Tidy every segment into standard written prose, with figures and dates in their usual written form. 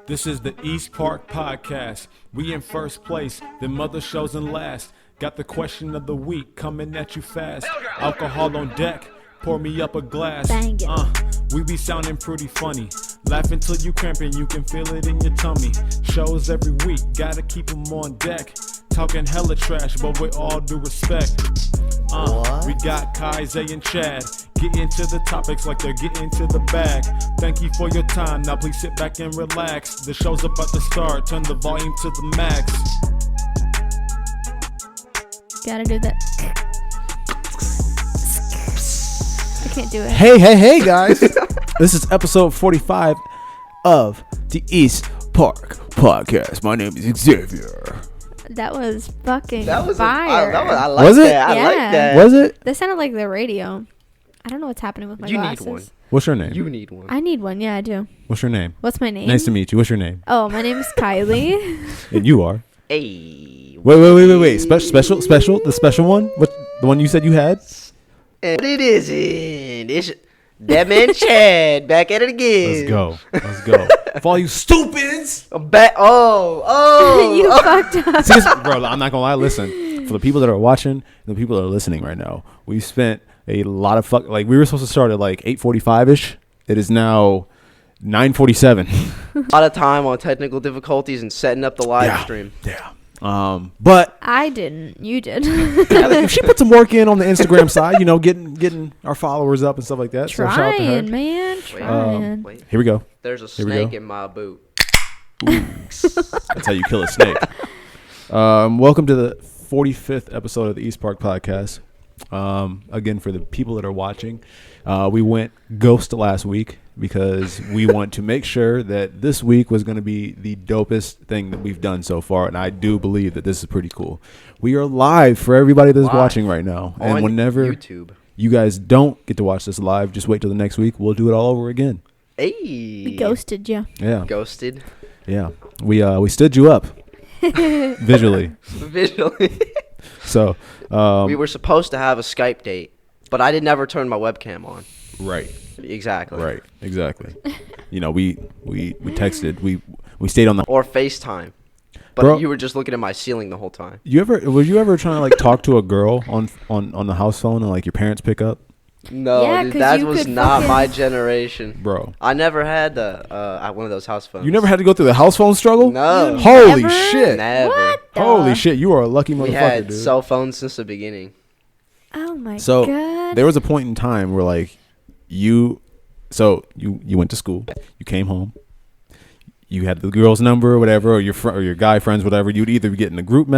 This is the East Park Podcast. We in first place, the mother shows in last. Got the question of the week coming at you fast. Alcohol on deck, pour me up a glass. We be sounding pretty funny. Laugh until you cramping, you can feel it in your tummy. Shows every week, gotta keep them on deck. Talking hella trash, but with all due respect. We got Kai, Zay, and Chad. Get into the topics like they're getting to the bag. Thank you for your time, now please sit back and relax. The show's about to start, turn the volume to the max. Gotta do that. I can't do it. Hey, guys. This is episode 45 of the East Park Podcast. My name is Xavier. That was fucking That was fire. I like Was it? that. I Yeah. like that. Was it? That sounded like the radio. I don't know what's happening with my You glasses. need one. What's your name? You need one. I need one. Yeah, I do. What's your name? What's my name? Nice to meet you. What's your name? Oh, my name is Kylie. And you are? Hey. Wait. Special? The special one? What? The one you said you had? And it isn't. It's that man Chad back at it again. Let's go. For all you stupids. I'm back. Oh. You fucked up. See, bro, I'm not gonna lie. Listen, for the people that are watching and the people that are listening right now, we spent a lot of like we were supposed to start at like 8:45 ish. It is now 9:47. A lot of time on technical difficulties and setting up the live stream. Yeah. But I didn't. You did. if she put some work in on the Instagram side, getting our followers up and stuff like that. So shout out to her. Trying, man. Trying. Wait. Here we go. There's a we snake go. in my boot. That's how you kill a snake. Welcome to the 45th episode of the East Park Podcast. Again, for the people that are watching, we went ghost last week because we want to make sure that this week was going to be the dopest thing that we've done so far, and I do believe that this is pretty cool. We are live for everybody that's watching right now, and whenever YouTube. you guys don't get to watch this live, just wait till the next week. We'll do it all over again. Hey. We ghosted you. Yeah, Ghosted. yeah. We stood you up visually. Visually. So we were supposed to have a Skype date, but I did never turn my webcam on. right. Exactly. Right, exactly. We texted. We stayed on the. Or FaceTime. But Bro, you were just looking at my ceiling the whole time. Was you ever trying to like talk to a girl on the house phone and like your parents pick up? No, Yeah, dude, 'cause that you was could not fucking- my generation. Bro, I never had one of those house phones. you never had to go through the house phone struggle? No. Holy Never? shit. Never. What? Holy shit, you are a lucky We motherfucker, had dude. cell phones since the beginning. Oh my So god. there was a point in time where like you went to school, you came home, you had the girl's number or whatever, or your guy friends, whatever. You'd either be getting a group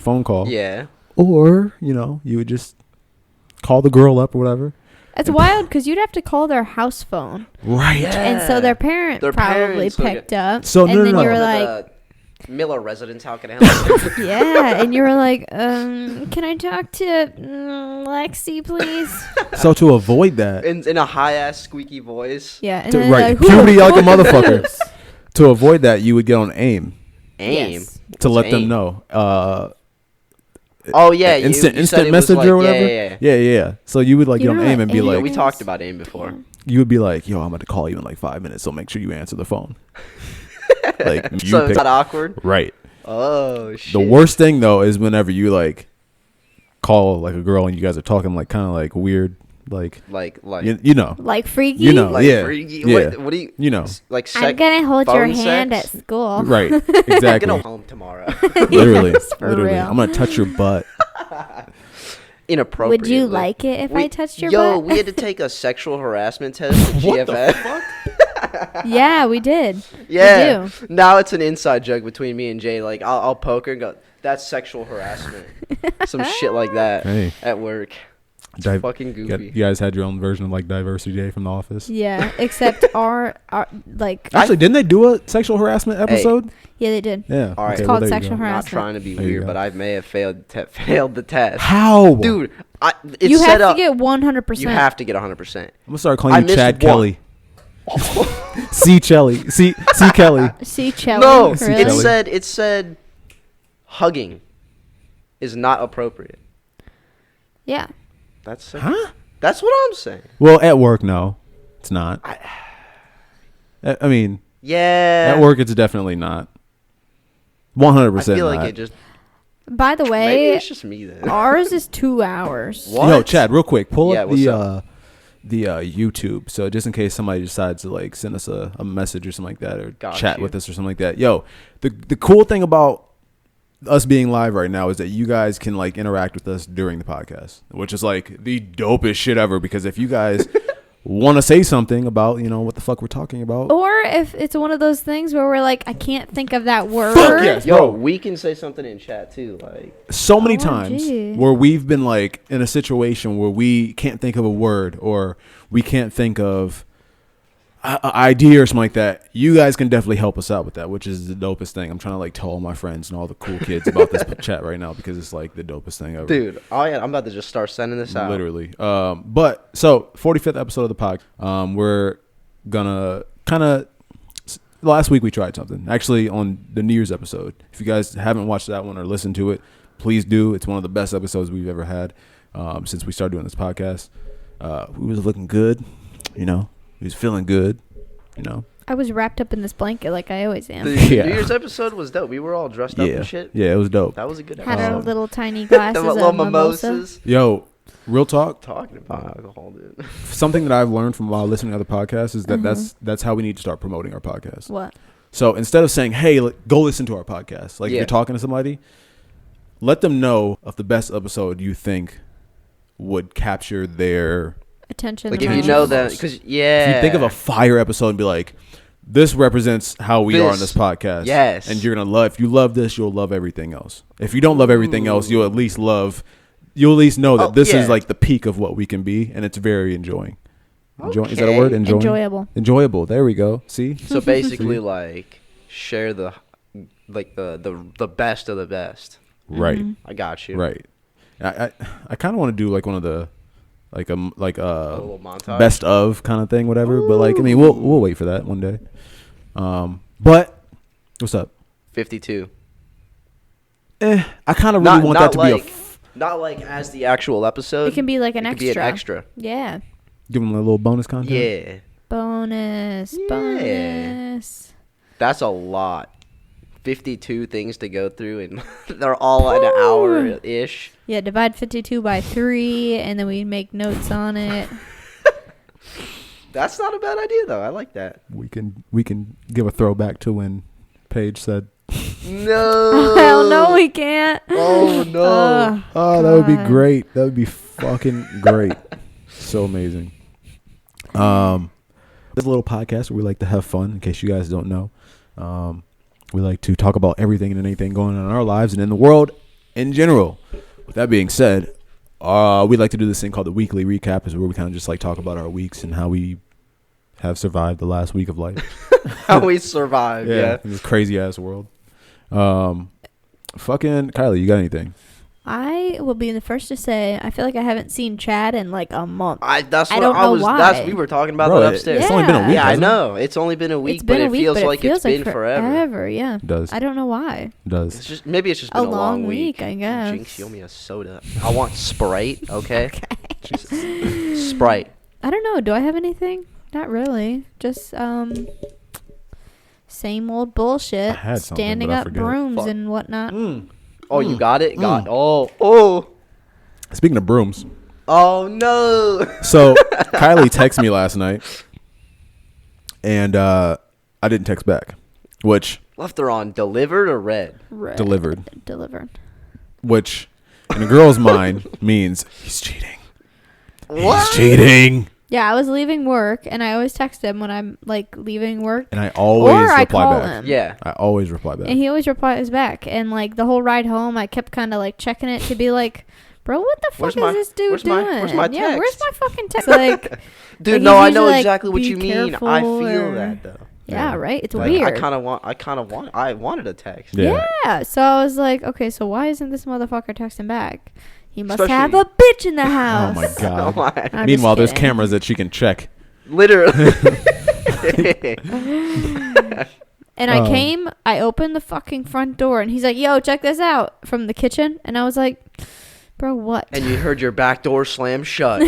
phone call, Yeah. or you would just call the girl up or whatever. It's wild because you'd have to call their house phone. Right. And so their parent Their probably parents would picked up. So, and no, then no, you were no. like, Miller residence, how can I help you? yeah. And you were like, can I talk to Lexi, please? So to avoid that, in a high-ass squeaky voice. Yeah. And to, then right, like, who puberty the like a fuck is motherfucker. this? To avoid that, you would get on AIM AIM. Yes. to let them AIM? know. Oh, yeah. Instant you said it was message like, or whatever. Yeah. So you would like You get on know AIM what and be AIM like, Yeah, we Yes. talked about AIM before. you would be like, yo, I'm going to call you in like 5 minutes, so make sure you answer the phone. Like you So pick- it's not awkward? right. Oh, shit. The worst thing though is whenever you like call like a girl and you guys are talking like kind of like weird, like Like. you know, Like freaky? you know, Like yeah, freaky? yeah. What do you... You know. Like I'm going to hold your phone hand sex? at school. Right, I'm exactly. gonna home tomorrow. Literally, Yes, for literally. real. I'm gonna touch your butt. Inappropriate. Would you like it if I touched your butt? we had to take a sexual harassment test at What the GFS. Yeah, we did. Yeah. We do. Now it's an inside joke between me and Jay. Like I'll poke her and go, "That's sexual harassment." Some shit like that Hey. at work. It's fucking goofy. You guys had your own version of like Diversity Day from The Office. Yeah, except our like. Actually, didn't they do a sexual harassment episode? Yeah, they did. Yeah. All right. It's Okay, called there you sexual go. Not harassment. trying to be There you weird, go. but I may have failed the test. How, Dude? It's You set have to up. get 100%. You have to get 100%. I'm gonna start I calling you missed Chad one. Kelly. C. Kelly. C. Kelly. See, Chelly. No, Really? it said hugging is not appropriate. Yeah. That's Huh? That's what I'm saying. Well, at work, no, it's not. I mean, Yeah. At work, it's definitely not. 100% I feel like not. it just. By the Maybe way, it's just me then. ours is 2 hours. What? Yo, Chad, real quick, pull Yeah, up what's the YouTube. So just in case somebody decides to like send us a message or something like that, or chat with us or something like that. Yo, the cool thing about us being live right now is that you guys can like interact with us during the podcast, which is like the dopest shit ever. Because if you guys want to say something about, you know, what the fuck we're talking about, Or if it's one of those things where we're like, I can't think of that word. Fuck yes. Yo, Bro. we can say something in chat too. Like, so many OMG. times where we've been like in a situation where we can't think of a word or we can't think of an idea or something like that. You guys can definitely help us out with that, which is the dopest thing. I'm trying to like tell all my friends and all the cool kids about this chat right now because it's like the dopest thing ever. dude, I'm about to just start sending this out. Literally. But so 45th episode of the podcast, we're gonna kind of. Last week we tried something. Actually, on the New Year's episode. If you guys haven't watched that one or listened to it, please do. It's one of the best episodes we've ever had since we started doing this podcast. We was looking good, you know. We was feeling good, you know. I was wrapped up in this blanket like I always am. The Yeah. New Year's episode was dope. We were all dressed up and shit. Yeah, it was dope. That was a good Had episode. our little tiny glasses The little of mimosa. mimosas. Yo, real talk. Talking about alcohol, dude. Something that I've learned from while listening to other podcasts is that that's how we need to start promoting our podcast. What? So instead of saying, "Hey, go listen to our podcast," like if Yeah. you're talking to somebody, let them know of the best episode you think would capture their. Attention. Like the if you most. know that, because If you think of a fire episode and be like, "This represents how we are on this podcast," Yes. and you're gonna love. If you love this, you'll love everything else. If you don't love everything else, you'll at least love. You'll at least know that this is like the peak of what we can be, and it's very enjoying. Is that a word? Enjoying? Enjoyable. Enjoyable. There we go. See. So basically, like share the best of the best. Right. I got you. Right. I kind of want to do like one of the like a little montage. best of kind of thing, whatever. But like, I mean, we'll wait for that one day. But what's up? 52. I kind of really want that to be not like as the actual episode. It can be like an it extra. Could be an extra. Yeah. give them a little bonus content. Yeah. Bonus. Yeah. Bonus. That's a lot. 52 things to go through, and they're all an hour ish. Yeah, divide 52 by 3, and then we make notes on it. That's not a bad idea, though. I like that. We can give a throwback to when Paige said, No. Hell no, we can't. Oh no. "Oh, that would be God. great. That would be fucking great. So amazing." This is a little podcast where we like to have fun. In case you guys don't know, we like to talk about everything and anything going on in our lives and in the world in general. With that being said, we like to do this thing called the weekly recap, is where we kind of just like talk about our weeks and how we have survived the last week of life. How we survive. Yeah. In this crazy ass world. Fucking Kylie, you got anything? I will be the first to say, I feel like I haven't seen Chad in like a month. That's I what don't I know was. why. That's we were talking about Bro, that upstairs. it's only been a week. Yeah, I hasn't it? know. It's only been a week, It's been but a it week, feels but like it's been forever. Yeah. It does. I don't know why. It does. It's just maybe it's just A been a long week, I guess. Jinx, you owe me a soda. I want Sprite, okay? Sprite. I don't know. Do I have anything? Not really. Just same old bullshit. I had something, Standing but I up forget. brooms Fuck. and whatnot. Oh, you got it? Oh. Speaking of brooms, Oh no. so Kylie texted me last night, and I didn't text back, which Left her on delivered or read? Red. delivered, which in a girl's mind means he's cheating. What? He's cheating. Yeah, I was leaving work, and I always text him when I'm like leaving work, And I always or I reply call back. him. Yeah. I always reply back. And he always replies back. And like the whole ride home, I kept kind of like checking it to be like, bro, what the fuck Where's is my- this dude where's doing? my- where's my Yeah, where's text? my fucking text? Like, Dude, Like, no, he's I know usually like, exactly what "Be you mean. careful," I feel or- that though. yeah, right. It's Like, weird. I wanted a text. Yeah. So I was like, okay, so why isn't this motherfucker texting back? He must have Especially- a bitch in the Oh house. my god. Oh my. I'm just Meanwhile, there's kidding. cameras that she can check. Literally. And I opened the fucking front door, and he's like, yo, check this out, from the kitchen. And I was like, Bro, what? And you heard your back door slam shut.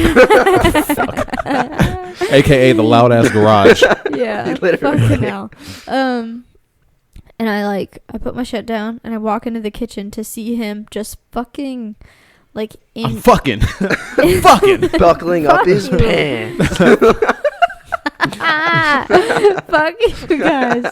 AKA the loud ass garage. Yeah. Literally. Fucking hell. And I put my shit down and I walk into the kitchen to see him just fucking like I'm fucking. I'm fucking. Buckling up his you. pants. Fuck you guys.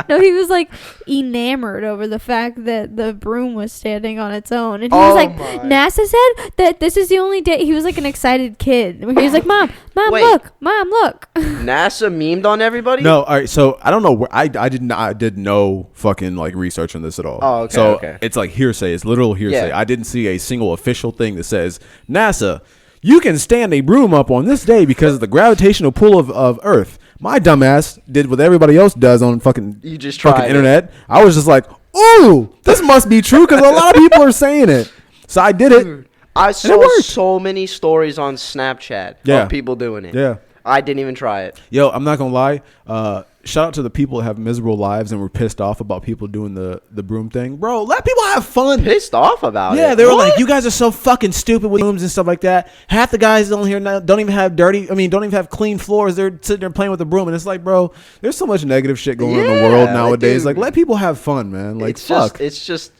No, he was like enamored over the fact that the broom was standing on its own. And he was like, my. NASA said that this is the only day. He was like an excited kid. He was like, Mom, Wait. look. Mom, look. NASA memed on everybody? No, all right. So I don't know where I did no fucking like research on this at all. Oh, okay, So okay. it's like hearsay. It's literal hearsay. Yeah. I didn't see a single official thing that says NASA, you can stand a broom up on this day because of the gravitational pull of Earth. My dumbass did what everybody else does on fucking You just fucking tried internet. I was just like, ooh, this must be true because a lot of people are saying it. So I did it. I it saw worked. so many stories on Snapchat Yeah. of people doing it. Yeah. I didn't even try it. Yo, I'm not gonna lie. Shout out to the people that have miserable lives and were pissed off about people doing the broom thing. Bro, let people have fun. Pissed off about it. Yeah, they were What? like, "You guys are so fucking stupid with brooms and stuff like that." Half the guys don't even have don't even have clean floors. They're sitting there playing with the broom, and it's like, bro, there's so much negative shit going on in the world Yeah, nowadays. dude. Like, let people have fun, man. Like, fuck. It's just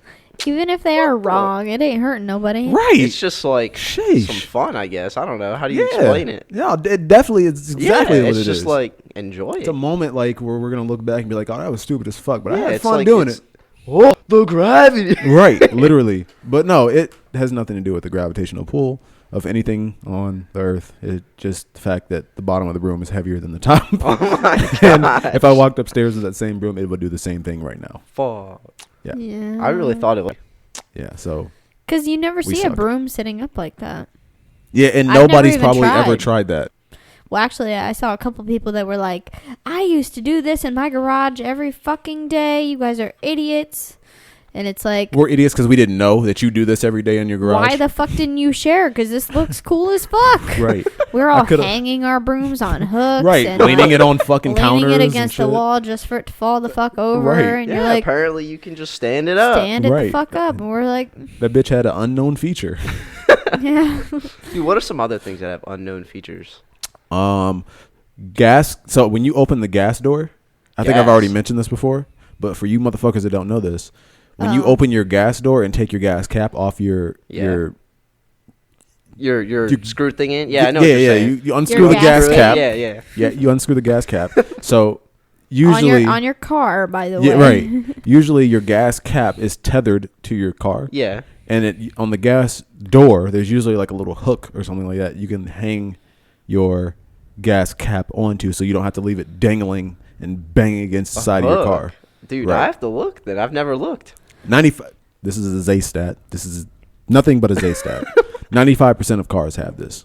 Even if they are wrong, it ain't hurting nobody. Right. It's just like Sheesh. some fun, I guess. I don't know. How do you explain it? Yeah, it definitely is exactly what it's it is. just like enjoy It's it. a moment like where we're gonna look back and be like, "Oh, that was stupid as fuck," but I Yeah, had it's fun like doing it. Oh, the gravity. Right, literally. But no, it has nothing to do with the gravitational pull of anything on the Earth. It's just the fact that the bottom of the broom is heavier than the top. Oh my And god. if I walked upstairs with that same broom, it would do the same thing right now. Fuck. Yeah. I really thought it was. Yeah, so Because you never We see a suck. broom sitting up like that. yeah, and I've never nobody's even probably ever tried. tried that. Well, actually, I saw a couple people that were like, I used to do this in my garage every fucking day. You guys are idiots. And it's like, We're idiots because we didn't know that you do this every day in your garage. why the fuck didn't you share? Because this looks cool as fuck. Right, We're I all coulda- hanging our brooms on hooks. right, and leaning it on fucking counters leaning it and against the shit. wall just for it to fall the fuck over. Right. And Yeah, you're like, apparently you can just stand it up. stand it the Right. fuck up. And we're like, That bitch had an unknown feature. yeah. Dude, what are some other things that have unknown features? Gas. So when you open the gas door, I think I've Gas. already mentioned this before, but for you motherfuckers that don't know this, when you Oh. open your gas door and take your gas cap off your Your You- screw thing in? Yeah, I know what you're saying. you unscrew the gas gas cap. cap. Yeah. Yeah, you unscrew the gas cap. So usually, on your car, by the yeah, way. right. Usually your gas cap is tethered to your car, Yeah. and it on the gas door, there's usually like a little hook or something like that. You can hang your gas cap onto, so you don't have to leave it dangling and banging against the side of your Hook. car. Dude, Right. I have to look then. I've never looked. 95. This is a Zay stat. This is nothing but a Zay stat. 95% of cars have this.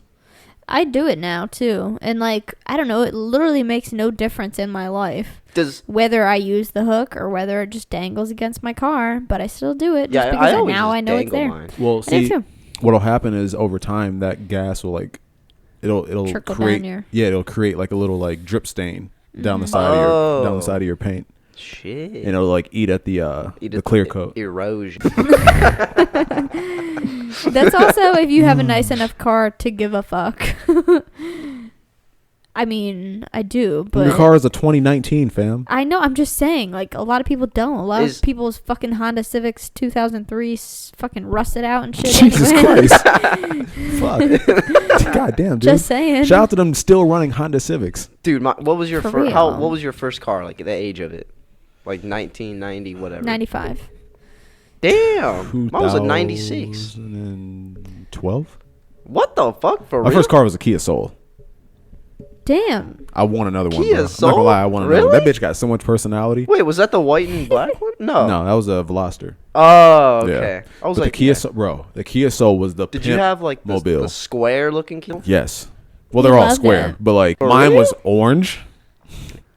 I do it now, too. And, like, I don't know. It literally makes no difference in my life. Does Whether I use the hook or whether it just dangles against my car. But I still do it just yeah, because I always now just I know it's dangle there. mine. Well, I do see, too. what'll happen is over time that gas will like it'll Trickle create down it'll create like a little like drip stain down the Mhm. side of your down Oh. the side of your paint, Shit. and it'll like eat at the Eat the it- clear coat. Erosion. That's also if you have a nice enough car to give a fuck. I mean, I do, but Your car is a 2019, fam. I know. I'm just saying, like a lot of people don't. A lot Is- of people's fucking Honda Civics 2003 fucking rusted out and shit. Jesus anyway. Christ. Fuck. God damn, dude. Just saying. Shout out to them still running Honda Civics. Dude, what was your For first real. what was your first car like at the age of it? Like 1990 whatever. 95. Damn. Mine was a 96. 2012? What the fuck for My real? first car was a Kia Soul. Damn. I want another one, Kia bro. I'm not Soul? gonna lie, I want another one. Really? That bitch got so much personality. Wait, was that the white and black one? No. No, that was a Veloster. Oh, okay. Yeah. I was But like, the Kia Soul, bro, the Kia Soul was the did you pimp have like mobile. the square looking Kia? Yes. Well, You they're all loved square, it. but like For mine real? was orange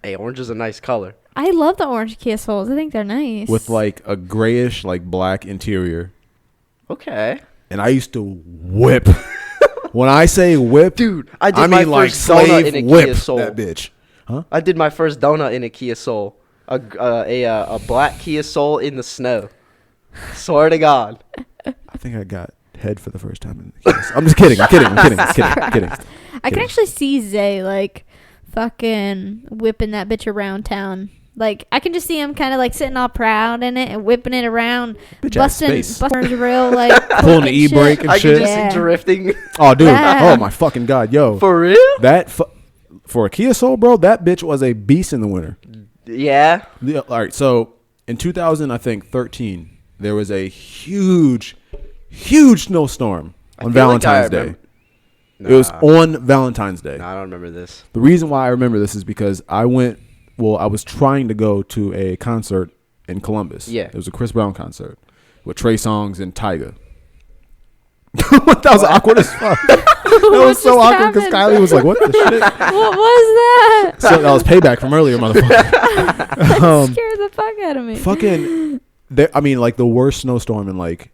Hey, orange is a nice color. I love the orange Kia Souls. I think they're nice. with like a grayish, like black interior, Okay. and I used to whip. When I say whip, Dude, I did I my mean like first donut slave in a whip Kia Soul. that bitch. Huh? I did my first donut in a Kia Soul. A black Kia Soul in the snow. Swear to God. I think I got head for the first time in the kiss. I'm just kidding. I'm kidding. I can actually see Zay like fucking whipping that bitch around town. Like I can just see him kind of like sitting all proud in it and whipping it around, busting real like pulling the e-brake and I shit. can just see drifting. Oh, dude. Yeah. Oh my fucking god, yo. For real? That for a Kia Soul, bro. That bitch was a beast in the winter. Yeah. All right. So in 2013, there was a huge snowstorm on Valentine's Day. Nah. It was on Valentine's Day. No, I don't remember this. The reason why I remember this is because I was trying to go to a concert in Columbus. Yeah. It was a Chris Brown concert with Trey Songz and Tyga. That was awkward as fuck. That was so awkward because Kylie was like, what the shit? What was that? So that was payback from earlier, motherfucker. That scared the fuck out of me. Fucking, I mean, like the worst snowstorm in like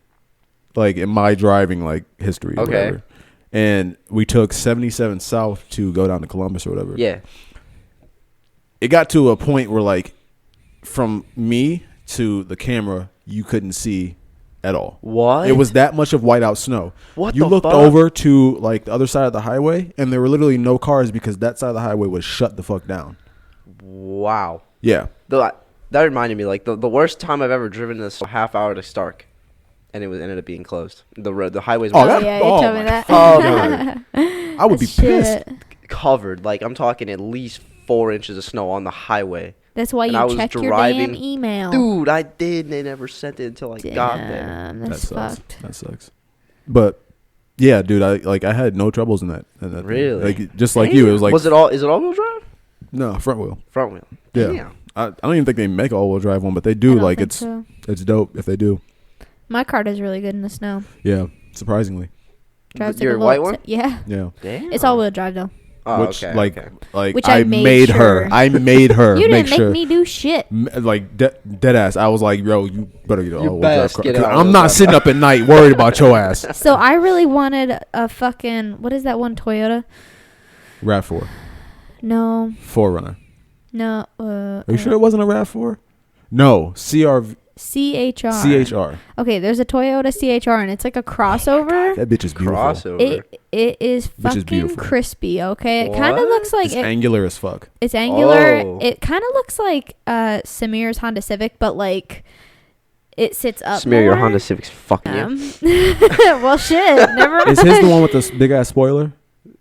in my driving like history. Or Okay. whatever. And we took 77 South to go down to Columbus or whatever. Yeah. It got to a point where like from me to the camera, you couldn't see at all. What? It was that much of whiteout snow. What you the looked fuck? over to like the other side of the highway, and there were literally no cars because that side of the highway was shut the fuck down. Wow. Yeah. That reminded me, like the worst time I've ever driven this half hour to Stark, and ended up being closed. The highways were Yeah, you told me that. God. I would be Shit. pissed. covered. Like I'm talking at least 4 inches of snow on the highway. That's why And I you was check your driving- damn email. Dude, I did, and they never sent it until I got there. Damn, That that's sucks. fucked. That sucks. But yeah, dude, I had no troubles in that. Thing. Really? Like just like you, it was like Is it all-wheel drive? no front wheel. Front wheel. Yeah. Damn. I don't even think they make all wheel drive one, but they I do. don't Like think it's so. it's dope if they do. My car does really good in the snow. Yeah, surprisingly. Drives Your like a white little one? Yeah, Yeah. Damn. it's all-wheel drive though. Oh, Which okay, like okay. like Which I I made made her. sure. I made her You make didn't sure. make me do shit. Like dead ass. I was like, yo, you better get an You all-wheel drive best car. get an 'Cause all-wheel I'm not drive sitting up at night worried about your ass. So I really wanted a fucking what is that one Toyota? RAV4, No, 4Runner. no. Are you sure it wasn't a RAV4? No, CHR. CHR. Okay, there's a Toyota CHR and it's like a crossover. That bitch is beautiful. Crossover. It is Which is fucking beautiful. crispy. Okay, it kind of What? looks like It's angular as fuck. it's angular. Oh. It kind of looks like Samir's Honda Civic, but like it sits up. Smear your more. Honda Civic's fucking you. Well, shit. Never mind. Is his the one with this big ass spoiler?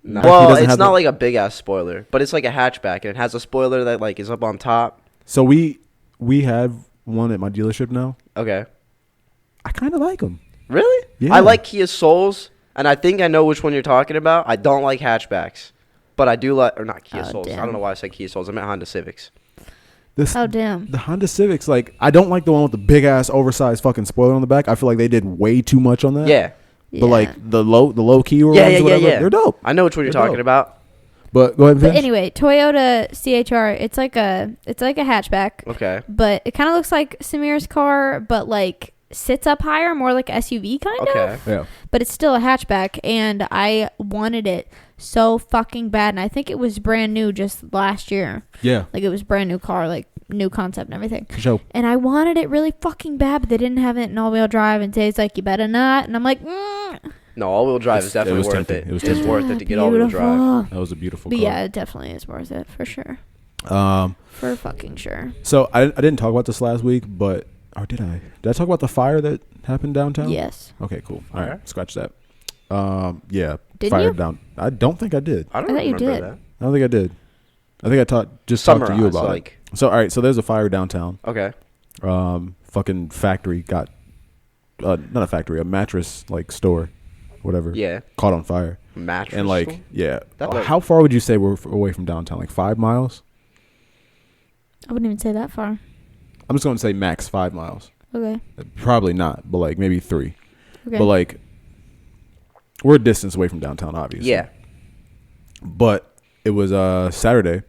No. He Well, doesn't it's have not the- like a big ass spoiler, but it's like a hatchback, and it has a spoiler that like is up on top. So we have one at my dealership now. Okay. I kind of like them. Really? Yeah. I like Kia Souls, and I think I know which one you're talking about. I don't like hatchbacks, but I do like, or not Kia Oh, Souls. I damn. don't know why I said Kia Souls. I meant Honda Civics. This Oh damn. the Honda Civics, like I don't like the one with the big ass oversized fucking spoiler on the back. I feel like they did way too much on that. Yeah. But like the low key ones, Yeah, yeah, whatever, yeah. they're dope. I know which one you're They're talking dope. about. But go ahead and But finish. anyway, Toyota CHR. It's like a hatchback, Okay. but it kind of looks like Samir's car, but like sits up higher, more like a SUV kind of. Okay. Yeah. But it's still a hatchback, and I wanted it so fucking bad, and I think it was brand new just last year. Yeah. Like it was brand new car, like new concept and everything. For sure. And I wanted it really fucking bad, but they didn't have it in all-wheel drive, and today's like, you better not. And I'm like, No, all-wheel drive is definitely was worth tempting. it. It was It's tempting. worth it to get all-wheel drive. Beautiful. That was a beautiful But car. yeah, it definitely is worth it for sure. For fucking sure. So I didn't talk about this last week, but or did I? Did I talk about the fire that happened downtown? Yes. Okay, cool. All Fire? right, scratch that. Yeah. Did fire you? down. I don't think I did. I don't I thought you remember did. that. I don't think I did. I think I talked to you Summarize, about like- it. So all right, so there's a fire downtown. Okay. Fucking factory got not a factory, a mattress like store, whatever. Yeah. Caught on fire. Mattress. And like store? yeah. That like- How far would you say we're away from downtown? Like 5 miles? I wouldn't even say that far. I'm just going to say max 5 miles. Okay. Probably not, but like maybe 3. Okay. But like we're a distance away from downtown, obviously. Yeah. But it was Saturday.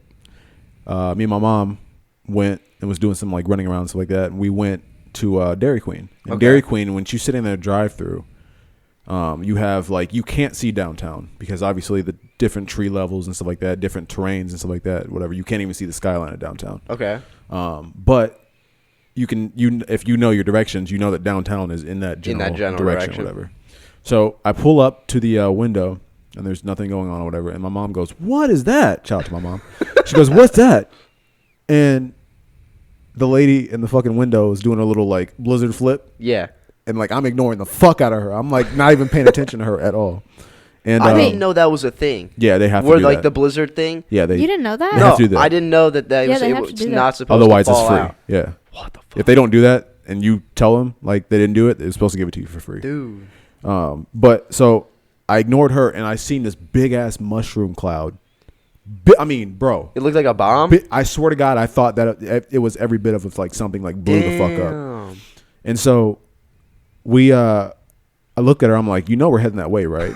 Me and my mom went and was doing some like running around and stuff like that. And we went to Dairy Queen. And Okay. Dairy Queen, when you sit in their drive-through, you have like you can't see downtown because obviously the different tree levels and stuff like that, different terrains and stuff like that, whatever. You can't even see the skyline of downtown. Okay. But you can if you know your directions, you know that downtown is in that general, general direction, direction. whatever. So I pull up to the window, and there's nothing going on or whatever. And my mom goes, "What is that?" Shout out to my mom. She goes, "What's that?" And the lady in the fucking window is doing a little like blizzard flip. Yeah. And like I'm ignoring the fuck out of her. I'm like not even paying attention to her at all. And I didn't know that was a thing. Yeah, they have to do like that. the blizzard thing. Yeah, You didn't know that? They have to do that. I didn't know that it's not supposed Otherwise, to fall it's free. out. Yeah. What the fuck? If they don't do that and you tell them like they didn't do it, they're supposed to give it to you for free. Dude. But so I ignored her and I seen this big ass mushroom cloud. I mean, bro. It looked like a bomb? I swear to God, I thought that it was every bit of like something like blew the fuck up. And so I looked at her. I'm like, we're heading that way, right?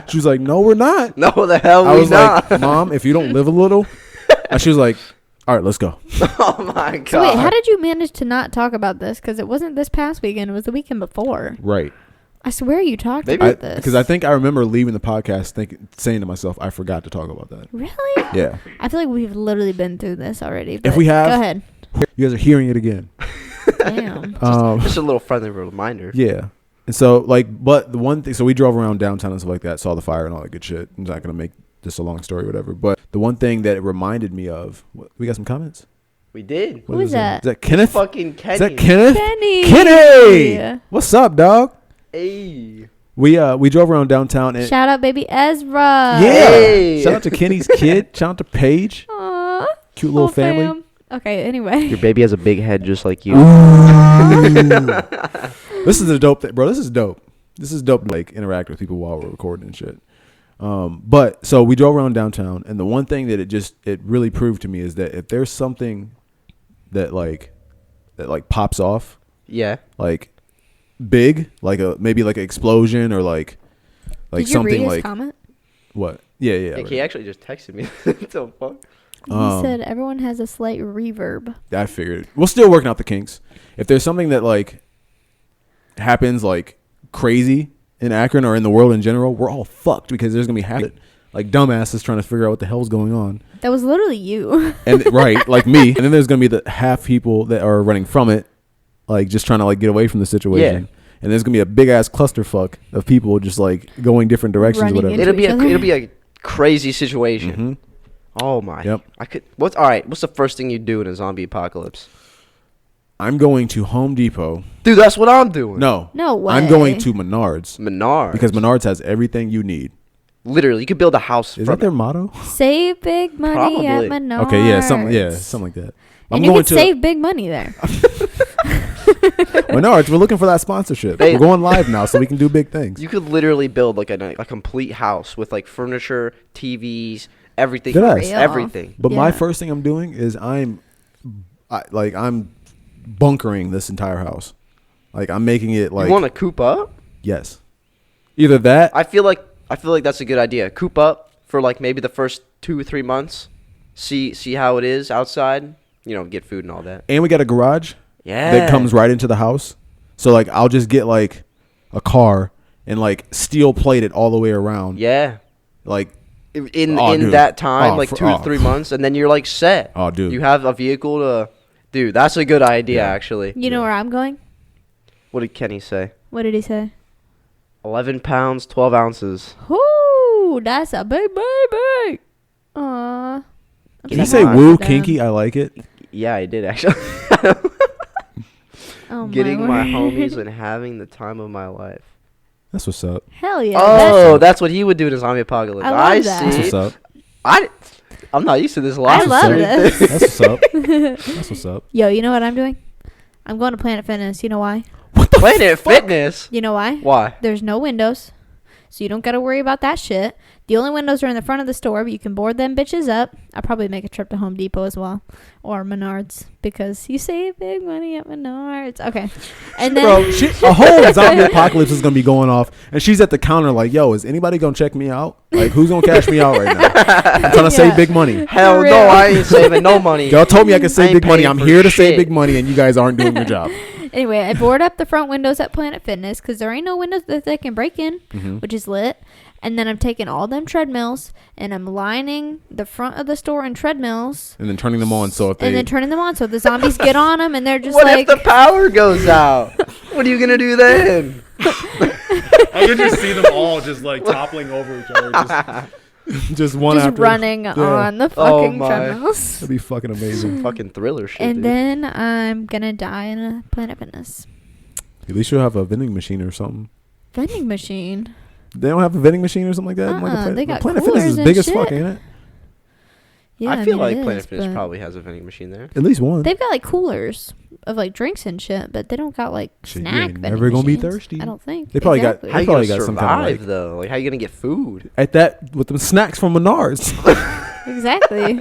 She was like, no, we're not. No, the hell I was not. like, Mom, if you don't live a little. And she was like, all right, let's go. Oh, my God. So wait, how did you manage to not talk about this? Because it wasn't this past weekend. It was the weekend before. Right. I swear you talked about this. Because I think I remember leaving the podcast saying to myself, I forgot to talk about that. Really? Yeah. I feel like we've literally been through this already. If we have. Go ahead. You guys are hearing it again. Damn. Just a little friendly reminder. Yeah. And so, but the one thing, so we drove around downtown and stuff like that, saw the fire and all that good shit. I'm not going to make this a long story or whatever. But the one thing that it reminded me of, we got some comments? We did. Who is that? Is that Kenneth? Fucking Kenny. Is that Kenneth? Kenny. What's up, dog? Hey. We drove around downtown and Shout out baby Ezra. yeah. Hey. Shout out to Kenny's kid. Shout out to Paige. Aww. Cute little family. Fam. Okay, anyway. Your baby has a big head just like you. This is a dope thing, bro. This is dope. This is dope to like interact with people while we're recording and shit. But so we drove around downtown, and the one thing that it really proved to me is that if there's something that pops off, Yeah. like big, like maybe like an explosion or like Did you something read his like comment? what? Yeah. Like, he actually just texted me. What the fuck? He said everyone has a slight reverb. I figured. We're still working out the kinks. If there's something that like happens like crazy in Akron or in the world in general, we're all fucked because there's gonna be like dumbasses trying to figure out what the hell's going on. That was literally you. And right, like me. And then there's gonna be the half people that are running from it, like just trying to like get away from the situation. Yeah. And there's gonna be a big ass clusterfuck of people just like going different directions or whatever. It'll be a crazy situation. Mm-hmm. Oh my. Yep. What's the first thing you do in a zombie apocalypse? I'm going to Home Depot. Dude, that's what I'm doing. No way. I'm going to Menards. Because Menards has everything you need. Literally, you could build a house. Is that their motto? Save big money at Probably. Menards. Okay, yeah, something like that. And you can save big money there. Menards, we're looking for that sponsorship. We're going live now, so we can do big things. You could literally build like a complete house with like furniture, TVs, everything. Yes. Everything. But my first thing I'm doing is I'm bunkering this entire house. Like I'm making it like. You want to coop up? Yes. Either that. I feel like that's a good idea. Coop up for like maybe the first 2 or 3 months. See how it is outside. Get food and all that. And we got a garage. Yeah. That comes right into the house. So like I'll just get like a car and like steel plate it all the way around. Yeah. Like in that time, 2 to 3 months, and then you're like set. Oh, dude. You have a vehicle to. Dude, that's a good idea, actually. You know where I'm going? What did Kenny say? What did he say? 11 pounds, 12 ounces. Whoo, that's a big baby. Aww. Did you say woo kinky? I like it. Yeah, I did actually. Getting my homies and having the time of my life. That's what's up. Hell yeah. Oh, that's what he would do in a zombie apocalypse. I love that. See. That's what's up. I'm not used to this life. I love this. That's what's up. That's what's up. Yo, you know what I'm doing? I'm going to Planet Fitness. You know why? Planet Fitness? You know why? Why? There's no windows, so you don't got to worry about that shit. The only windows are in the front of the store, but you can board them bitches up. I'll probably make a trip to Home Depot as well, or Menards, because you save big money at Menards. Okay. And then a whole zombie apocalypse is going to be going off, and she's at the counter like, yo, is anybody going to check me out? Like, who's going to cash me out right now? I'm trying to save big money. Hell no, I ain't saving no money. Y'all told me I could save big money. I'm here to save shit. big money, and you guys aren't doing your job. Anyway, I board up the front windows at Planet Fitness because there ain't no windows that they can break in, which is lit. And then I'm taking all them treadmills and I'm lining the front of the store in treadmills. And then turning them on so the zombies get on them and they're just what like... if the power goes out? What are you going to do then? I can just see them all just like toppling over each other. Just one just after running on the fucking treadmills. That'd be fucking amazing. Fucking thriller shit. And dude. then I'm gonna die in a Planet Fitness. At least you'll have a vending machine or something. Vending machine. They don't have a vending machine or something like that. Like They got Planet Fitness is coolers big and as fuck, shit. ain't it? Yeah, I feel mean, like it Planet is, Fitness but probably has a vending machine there. At least one. They've got like coolers of like drinks and shit, but they don't got like Shit, you snack ain't vending never gonna be machines. thirsty. I don't think. They probably got- Exactly. How you probably gonna got some survive kind of, like- though? Like how you gonna get food? At that with them snacks from Menards. Exactly.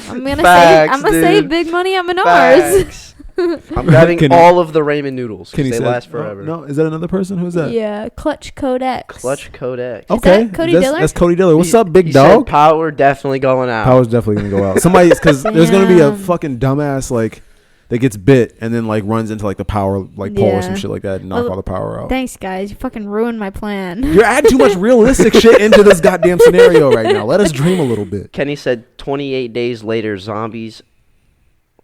I'm gonna Facts, save dude. big money at Menards. Facts. I'm grabbing Can he- all of the ramen noodles. 'Cause Kenny they said, last forever. No, is that another person? Who's that? Yeah, Clutch Codex. Clutch Codex. Okay, that Cody that's, Diller? that's Cody Diller. What's up, big He said dog? power definitely going out. Power's definitely gonna go out. Somebody, because there's gonna be a Damn. fucking dumbass like that gets bit and then like runs into like the power like pole or some Yeah. shit like that and knock Well, all the power out. Thanks, guys. You fucking ruined my plan. You're adding too much realistic shit into this goddamn scenario right now. Let us dream a little bit. Kenny said 28 days later, zombies.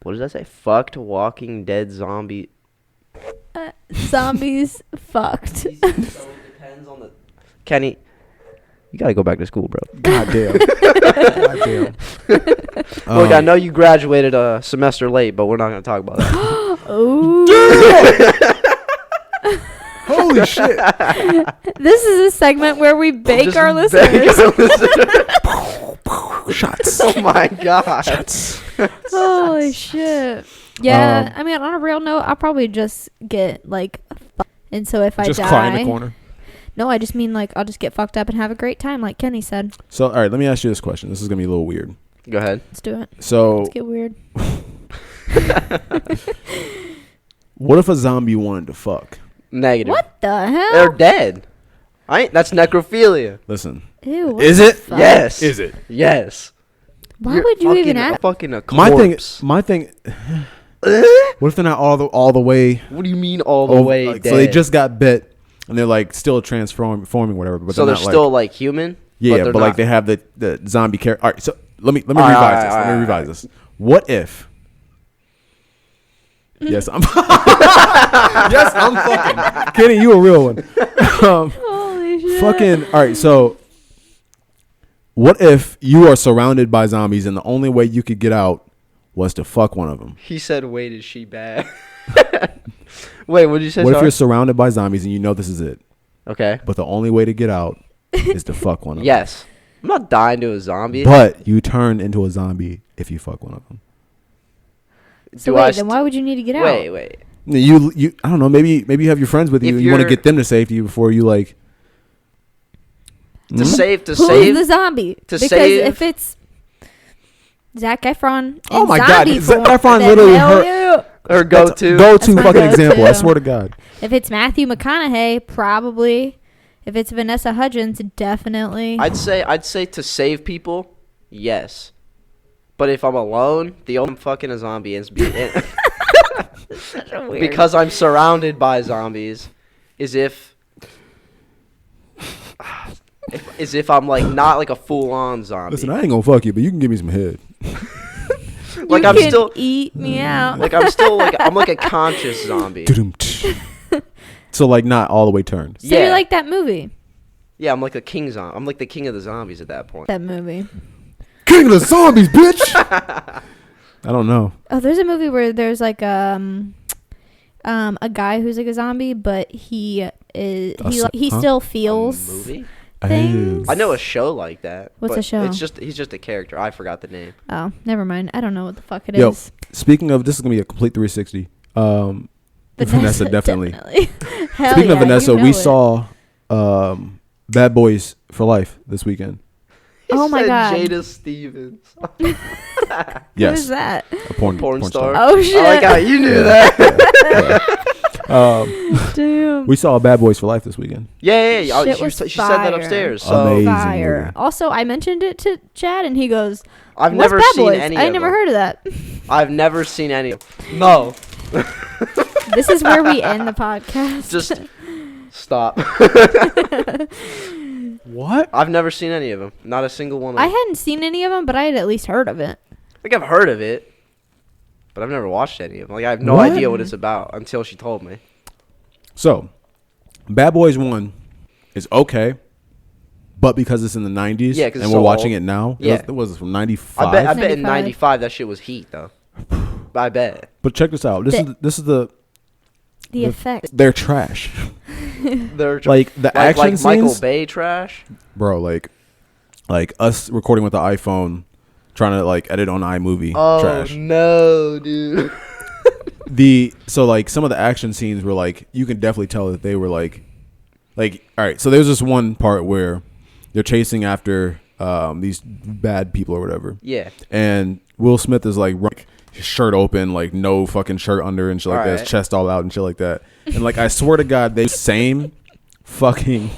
What does that say? Fucked Walking Dead zombie. Zombies fucked. So it depends on the. Kenny, you gotta go back to school, bro. Goddamn. Goddamn. Look, I know you graduated a semester late, but we're not gonna talk about that. Ooh. Holy shit. This is a segment where we bake Just our beg listeners. our listeners. Shots. Oh my god. Shots. Holy shit. Yeah, I mean, on a real note, I'll probably just get like, and so if I Just die, cry in the corner. No, I just mean like I'll just get fucked up and have a great time, like Kenny said. So, all right, let me ask you this question. This is gonna be a little weird. Go ahead. Let's do it. So, Let's get weird. what if a zombie wanted to fuck? Negative. What the hell? They're dead. That's necrophilia. Listen, Ew. What is the it? fuck? Yes. Is it? Yes. Why You're would you even fucking- ask? Fucking a My corpse. thing. What if they're not all the way? What do you mean all the over- way like, dead? so they just got bit, and they're like still forming whatever. But so they're not, like, still like human. yeah, they're but like not. they have the zombie character. All right, so let me All right, revise all this. right, Let me all revise right. this. What if? Yes, I'm. Yes, I'm fucking. Kenny, you a real one. Holy shit. Fucking. All right, so what if you are surrounded by zombies and the only way you could get out was to fuck one of them? He said, "Wait, is she bad?" Wait, what did you say? What if sorry? you're surrounded by zombies and you know this is it, Okay. but the only way to get out is to fuck one of them? Yes. I'm not dying to a zombie. But you turn into a zombie if you fuck one of them. So Do I wait, then why would you need to get out? Wait. You I don't know, maybe you have your friends with you If and you want to you're- get them to safety before you like To save, to Who's save. the zombie? to Because save- if it's Zac Efron, Oh in my God, zombie Zac form, Efron then literally hell hurt- yeah. Her go-to. Go-to That's my fucking example. I go-to. swear to God. If it's Matthew McConaughey, probably. If it's Vanessa Hudgens, definitely. I'd say to save people, yes. But if I'm alone, the only fucking a zombie is because I'm surrounded by zombies, is if I'm like not like a full-on zombie. Listen, I ain't gonna fuck you, but you can give me some head. like you I'm can still eat me out. like I'm still like I'm like a conscious zombie. So like not all the way turned. So you're like that movie. Yeah, I'm like a king zombie. I'm like the king of the zombies at that point. That movie. King of the zombies, bitch. I don't know. Oh, there's a movie where there's like a guy who's like a zombie, but he still feels Movie? things. I know a show like that. What's but a show? He's just a character. I forgot the name. Oh, never mind. I don't know what the fuck it Yo, is. speaking of, this is gonna be a complete 360. Vanessa definitely. Hell Speaking of yeah, Vanessa, you know we it. saw Bad Boys for Life this weekend. Oh my Said God. Jada Stevens. Who Yes, is that? a porn Porn-star. Oh shit! I like how you knew that. Damn. We saw Bad Boys for Life this weekend. Yeah. Oh, Shit she was said that fire. upstairs. So Amazing. Fire. movie. Also, I mentioned it to Chad, and he goes, I've "What's never Bad seen Boys? any. I of never them. heard of that." I've never seen any. Of them. No, This is where we end the podcast. just stop. What? I've never seen any of them. Not a single one of I them. hadn't seen any of them, but I had at least heard of it. I've heard of it, but I've never watched any of them. Like I have no What? idea what it's about until she told me. So, Bad Boys 1 is okay, but because it's in the 90s Yeah, 'cause and it's we're so watching old. it now, Yeah. it was from 95. I bet in 95. 95 that shit was heat though. I bet. But check this out. This is the effects. they're trash. They're Like the action like scenes, Michael Bay trash. bro. Like us recording with the iPhone, trying to like edit on iMovie. Oh Trash. no, dude. So like some of the action scenes were like you can definitely tell that they were like all right. So there's this one part where they're chasing after these bad people or whatever. Yeah. And Will Smith is like his shirt open, like no fucking shirt under and shit like that, his Alright. chest all out and shit like that. And like I swear to God, they same fucking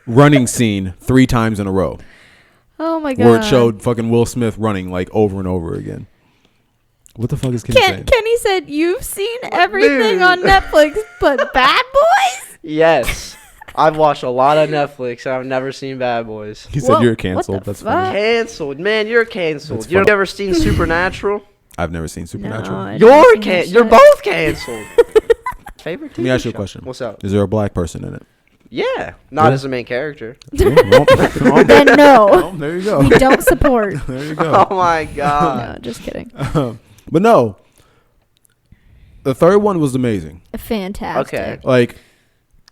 running scene 3 times in a row. Oh my god. Where it showed fucking Will Smith running like over and over again. What the fuck is Kenny saying? Kenny said you've seen everything Dude. on Netflix but Bad Boys? Yes. I've watched a lot of Netflix. And I've never seen Bad Boys. He said Whoa, you're what canceled. the That's fuck? funny. Canceled, man. You're canceled. That's You've funny. never seen Supernatural? I've never seen Supernatural. No, I Let never seen that You're shit. both canceled. Favorite TV me ask you a show? question. What's up? Is there a black person in it? Yeah, not Yeah. as the main character. Well, Then no. there you go. We don't support. There you go. Oh my god. No, just kidding. But no, the third one was amazing. Fantastic. Okay. Like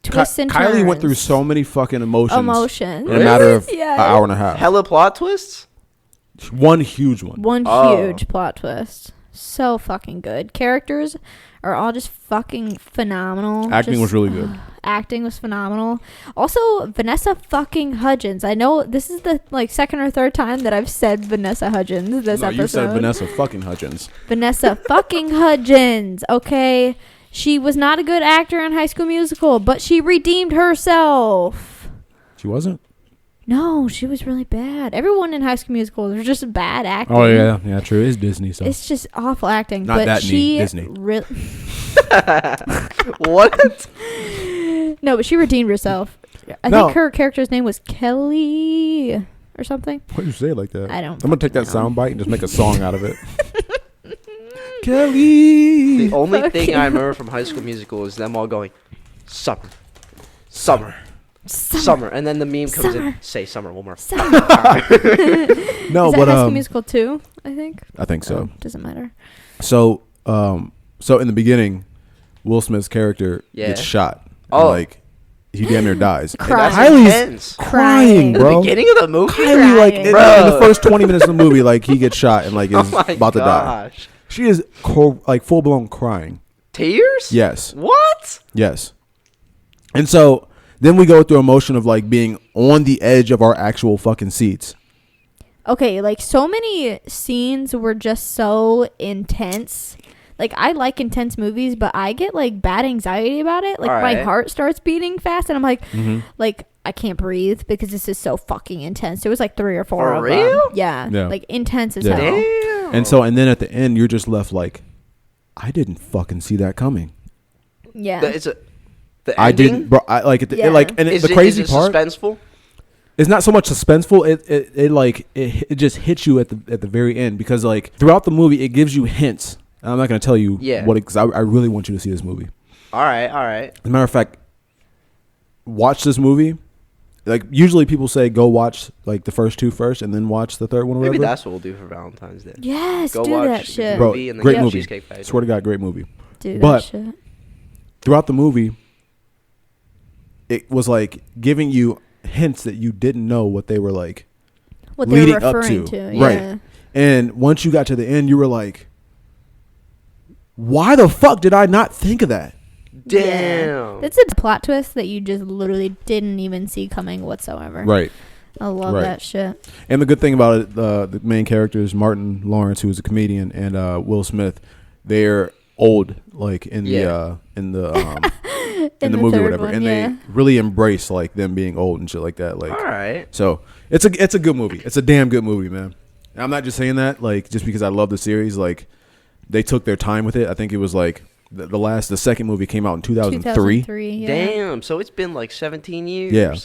Twists and Kylie went through turns. so many fucking emotions in a Really? matter of Yeah. an hour and a half. Hella plot twists? One huge one. One Oh. huge plot twist. So fucking good. Characters are all just fucking phenomenal. Acting was really good. Acting was phenomenal. Also, Vanessa fucking Hudgens. I know this is the like second or third time that I've said Vanessa Hudgens this No, episode. you said Vanessa fucking Hudgens. Vanessa fucking Hudgens. Okay, she was not a good actor in High School Musical, but she redeemed herself. She wasn't? No, she was really bad. Everyone in High School Musical was just bad acting. Oh, yeah, true. It's Disney, so. It's just awful acting. Not but that she neat, Disney. What? No, but she redeemed herself. I No. think her character's name was Kelly or something. Why'd you say it like that? I don't I'm going to take that fucking know. sound bite and just make a song out of it. Kelly. The only thing Okay. I remember from High School Musical is them all going, summer, summer, summer, and then the meme comes Summer. in, say summer one more. Summer. No, Is that but High School Musical 2, I think? I think so. Oh, doesn't matter. So in the beginning, Will Smith's character gets Yeah. shot. Oh. Like he damn near dies. Crying. That's Kylie's intense. crying, The bro. beginning of the movie? Kylie, like in Bro. the first 20 minutes of the movie, like he gets shot and like Oh is my about to die. gosh. She is like full blown crying. Tears? Yes, What? yes. And so then we go through emotion of like being on the edge of our actual fucking seats. Okay, like so many scenes were just so intense. Like I like intense movies, but I get like bad anxiety about it. Like my Alright. heart starts beating fast, and I'm like, Mm-hmm. like I can't breathe because this is so fucking intense. There was like 3 or 4 For of real? them. Yeah, Yeah. like intense as Yeah. hell. Damn. And then at the end, you're just left like, I didn't fucking see that coming. Yeah, The I ending? didn't, bro. I like it, Yeah. it like, and Is the it- crazy is it part suspenseful? it's not so much suspenseful. It just hits you at the very end because like throughout the movie, it gives you hints. I'm not gonna tell you Yeah. what because I really want you to see this movie. All right. As a matter of fact, watch this movie. Like usually people say go watch like the first 2 first and then watch the third one or Maybe whatever. that's what we'll do for Valentine's Day. yes, Go do watch that the shit. Bro, movie and then great get movie. Cheesecake Factory. Swear to God, great movie. Do that but- shit. Throughout the movie, it was like giving you hints that you didn't know what they were like. What they're leading up referring to. to, Right. yeah. And once you got to the end, you were like, why the fuck did I not think of that? Damn. That's a plot twist that you just literally didn't even see coming whatsoever. Right. I love Right. that shit. And the good thing about it, the main characters, Martin Lawrence, who is a comedian, and Will Smith, they're old, like in Yeah. in the In the movie or third whatever, one, and yeah. they really embrace like them being old and shit like that. Like, All right. so it's a good movie. It's a damn good movie, man. And I'm not just saying that like just because I love the series. Like, they took their time with it. I think it was like the second movie came out in 2003. 2003, yeah. Damn. So it's been like 17 years. Yeah.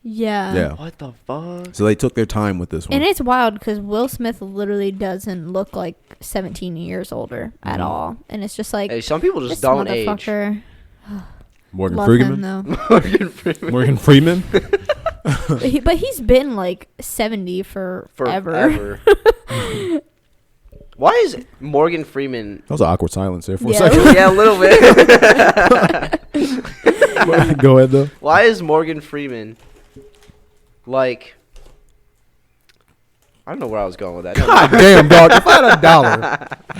Yeah. Yeah. What the fuck? So they took their time with this one. And it's wild because Will Smith literally doesn't look like 17 years older at all. And it's just like, Hey, some people just this don't age. motherfucker. Morgan Love Freeman. him, though. Morgan Freeman. But he's been like 70 forever. Why is Morgan Freeman? That was an awkward silence there for a Yeah. second. Yeah, a little bit. Go ahead though. Why is Morgan Freeman like? I don't know where I was going with that. God damn, dog. If I had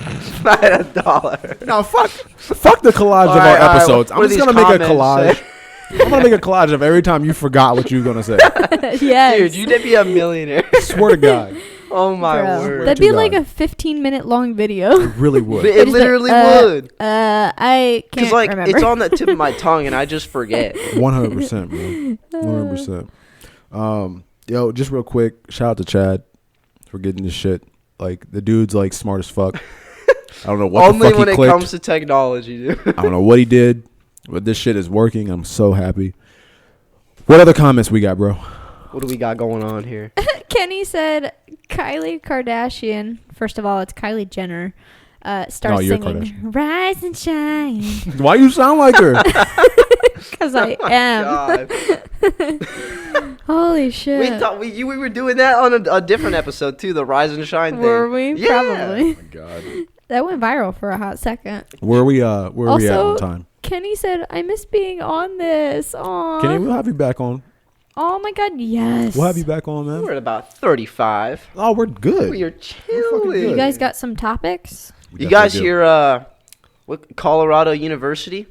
If I had $1. no, fuck the collage of All right, our episodes. what I'm just do gonna these make a comments collage. I'm gonna make a collage of every time you forgot what you were gonna say. Yes. Dude, you did be a millionaire. Swear to God, Oh my Bro. word. That'd to be God. like a 15-minute long video. it really would. It Just literally like, would. I can't Because like remember. it's on the tip of my tongue and I just forget. 100%, bro. 100%. Yo, just real quick, shout out to Chad for getting this shit. Like the dude's like smart as fuck. I don't know what Only the fuck when he it clicked. comes to technology, dude. I don't know what he did, but this shit is working. I'm so happy. What other comments we got, bro? What do we got going on here? Kenny said Kylie Kardashian. First of all, it's Kylie Jenner. Starts you're singing "Rise and Shine" Why you sound like her? because I am. God. Holy shit! We thought we were doing that on a different episode too, the Rise and Shine thing. Were we? Yeah. Probably. God. That went viral for a hot second. Where we at Also- on time? Kenny said, "I miss being on this." Aww. Kenny, we'll have you back on. Oh my god, yes. We'll have you back on, man. We're at about 35. Oh, we're good. We are fucking chilling. good. You guys got some topics? We You guys definitely do. hear what Colorado University?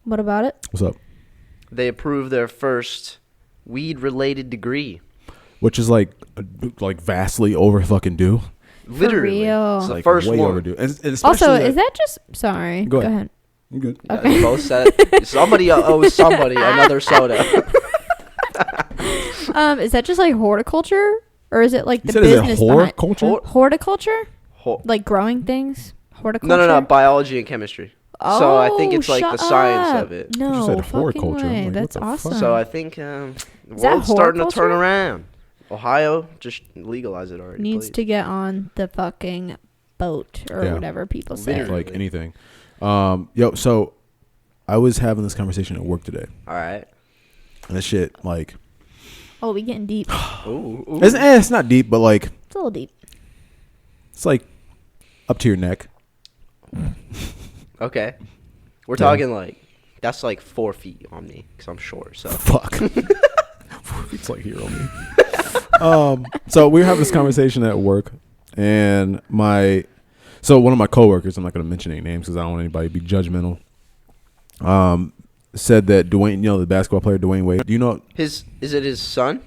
What about it? What's up? They approved their first weed-related degree. Which is like vastly over fucking due. Literally, real. it's the Like first way one. overdue. And especially Also, is that just sorry? Go Go ahead. ahead. You good? Yeah, Okay. they both said it. Somebody owes somebody another soda. Is that just like horticulture, or is it like You the said is it business behind horticulture? horticulture? Ho- Like growing things? Horticulture? no, biology and chemistry. Oh, So I think it's like shut the science up. of it. No, You said fucking horticulture. I'm way. like, what That's the fuck? awesome. So I think the Is that world's starting to turn horticulture? around. Ohio, just legalize it already. Needs please. to get on the fucking boat or Yeah. whatever people say. Literally. Like anything. So I was having this conversation at work today. All right. And this shit, like, Oh, we getting deep. Ooh. it's not deep, but like, It's a little deep. it's like up to your neck. Okay. We're Yeah. talking like that's like 4 feet on me because I'm short. So Fuck. It's like here on me. So we were having this conversation at work, and one of my coworkers, I'm not going to mention any names because I don't want anybody to be judgmental. Said that Dwayne, the basketball player Dwayne Wade. Do you know? is it his son?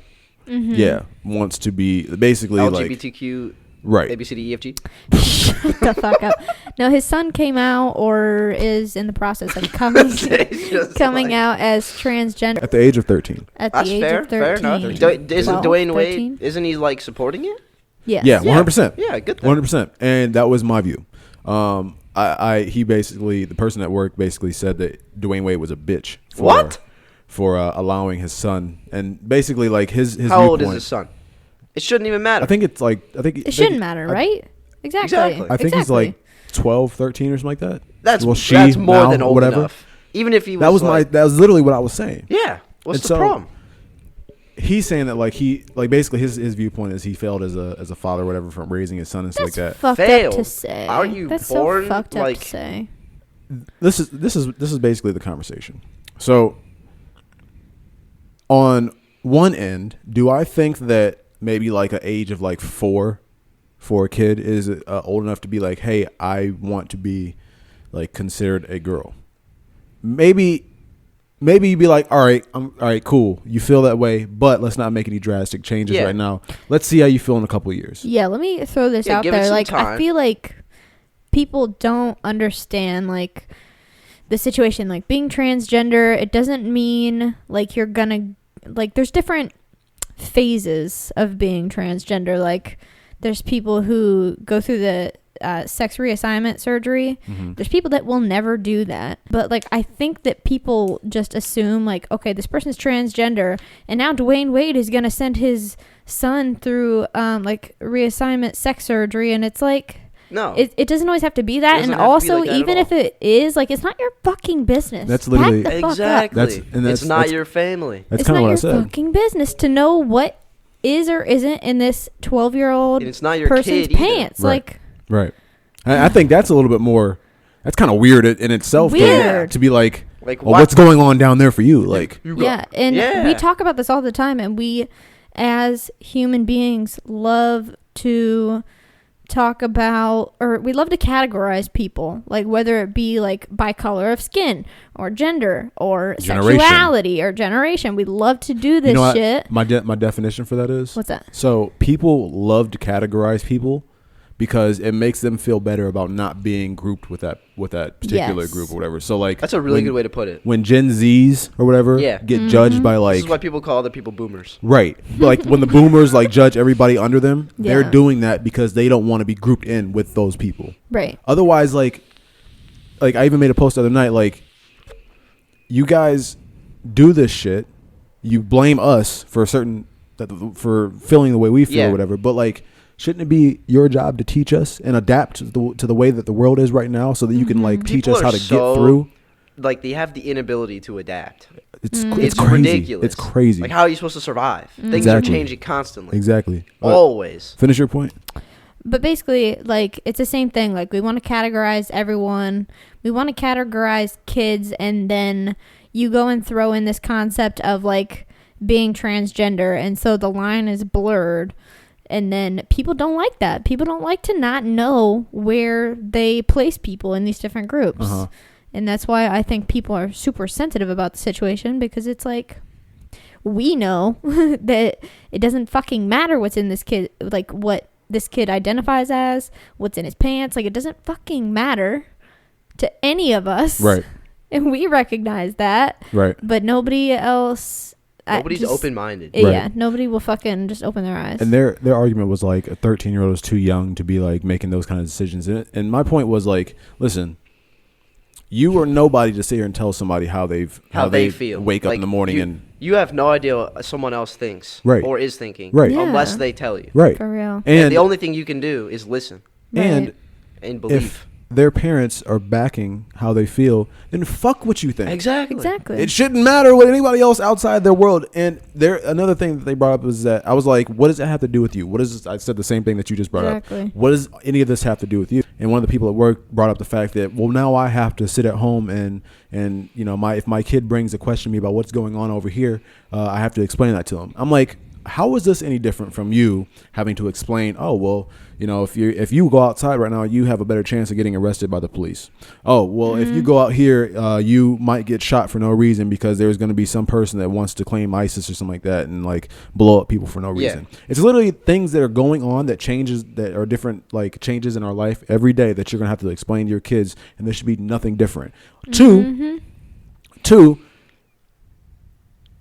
Mm-hmm. Yeah, wants to be basically like LGBTQ right. ABCDEFG. Shut the fuck up. No, his son came out or is in the process of coming out as transgender At the age of 13. at That's the age fair. of 13. Fair enough. Isn't 12, Dwayne 13? Wade? Isn't he like supporting it? Yes. Yeah, 100%. Yeah, good thing. 100%. And that was my view. He basically, the person at work basically said that Dwayne Wade was a bitch. For allowing his son, and basically like his How old is viewpoint- his son? It shouldn't even matter. I think it's like It shouldn't matter, right? Exactly. Exactly. I think he's like 12, 13 or something like that. that's she that's more now, than old whatever. enough. Even if he was That was like, that was literally what I was saying. yeah. What's And the so- problem? He's saying that basically his viewpoint is he failed as a father or whatever from raising his son and stuff That's like that. fucked up Failed. to say. Are you That's born, so fucked up like- to say. This is basically the conversation. So on one end, do I think that maybe like an age of like 4 for a kid is old enough to be like, hey, I want to be like considered a girl? Maybe you'd be like, all right, cool. You feel that way, but let's not make any drastic changes Yeah. right now. Let's see how you feel in a couple of years. Yeah, let me throw this Yeah, out give it there. some Like, I time. feel like people don't understand, like, the situation. Like, being transgender, it doesn't mean, like, you're gonna, like, there's different phases of being transgender. Like, there's people who go through the sex reassignment surgery. Mm-hmm. There's people that will never do that. But, like, I think that people just assume, like, okay, this person's transgender, and now Dwayne Wade is going to send his son through, like, reassignment sex surgery. And it's like, No. It doesn't always have to be that. And also, even if it is, like, it's not your fucking business. That's literally exactly. It's not your family. That's kind of what I said. It's not your fucking business to know what is or isn't in this 12-year-old it's not your person's kid pants. Right. Like, right. I think that's a little bit more. That's kind of weird in itself. Weird. To be like what? What's going on down there for you? Like, we talk about this all the time, and we, as human beings, love to talk about, or we love to categorize people, like whether it be like by color of skin or gender or sexuality or generation. We love to do this shit. My definition for that is, what's that? So people love to categorize people because it makes them feel better about not being grouped with that particular group or whatever. So like, that's a really good way to put it. When Gen Zs or whatever get judged by like, this is why people call other people boomers. Right. Like when the boomers like judge everybody under them, they're doing that because they don't want to be grouped in with those people. Right. Otherwise, like I even made a post the other night, like, you guys do this shit, you blame us for for feeling the way we feel or whatever, but like, shouldn't it be your job to teach us and adapt to the way that the world is right now, so that you can like teach us how to get through? Like, they have the inability to adapt. It's crazy. Ridiculous. It's crazy. Like, how are you supposed to survive? Things are changing constantly. Exactly. Always. Finish your point. But basically, like, it's the same thing. Like, we want to categorize everyone. We want to categorize kids, and then you go and throw in this concept of like being transgender, and so the line is blurred. And then people don't like that. People don't like to not know where they place people in these different groups. Uh-huh. And that's why I think people are super sensitive about the situation, because it's like, we know that it doesn't fucking matter what's in this kid, like what this kid identifies as, what's in his pants. Like, it doesn't fucking matter to any of us. Right. And we recognize that. Right. But nobody else... Nobody's open-minded. Yeah, nobody will fucking just open their eyes. And their argument was like, a 13-year-old is too young to be like making those kind of decisions. And my point was like, listen, you are nobody to sit here and tell somebody how they feel. Wake up in the morning you have no idea what someone else thinks or is thinking, unless they tell you. Right. For real. And the only thing you can do is listen. Right. And believe. If their parents are backing how they feel, then fuck what you think. Exactly. It shouldn't matter what anybody else outside their world. And another thing that they brought up was that I was like, what does that have to do with you? What is this? I said the same thing that you just brought up. What does any of this have to do with you? And one of the people at work brought up the fact that, well, now I have to sit at home and you know, if my kid brings a question to me about what's going on over here, I have to explain that to them. I'm like, how is this any different from you having to explain, oh, well, you know, if you go outside right now, you have a better chance of getting arrested by the police. Oh, well, if you go out here, you might get shot for no reason because there's going to be some person that wants to claim ISIS or something like that and like blow up people for no reason. It's literally things that are going on that are different, like changes in our life every day that you're going to have to explain to your kids, and there should be nothing different. Two,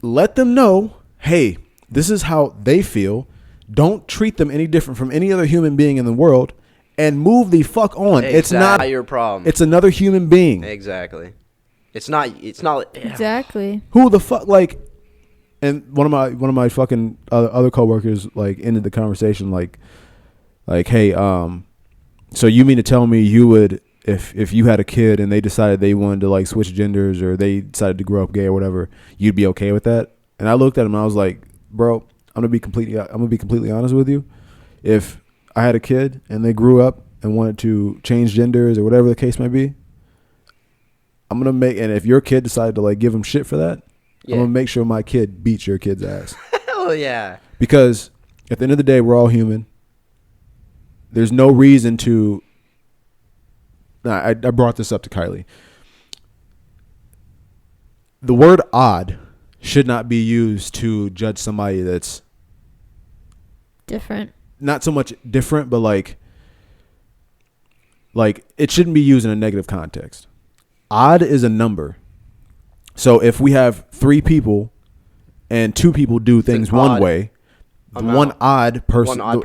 let them know, hey, this is how they feel. Don't treat them any different from any other human being in the world, and move the fuck on. Exactly. It's not your problem. It's another human being. Exactly. It's not. Exactly. Who the fuck, like? And one of my fucking other coworkers like ended the conversation like, hey, so you mean to tell me you would, if you had a kid and they decided they wanted to like switch genders or they decided to grow up gay or whatever, you'd be okay with that? And I looked at him and I was like, bro, I'm gonna be completely honest with you. If I had a kid and they grew up and wanted to change genders or whatever the case might be, I'm gonna and if your kid decided to like give them shit for that, I'm gonna make sure my kid beats your kid's ass. Hell yeah. Because at the end of the day, we're all human. There's no reason to. I brought this up to Kylie. The word odd should not be used to judge somebody that's different. Not so much different, but like it shouldn't be used in a negative context. Odd is a number. So if we have 3 people and 2 people do things one way, one odd person out.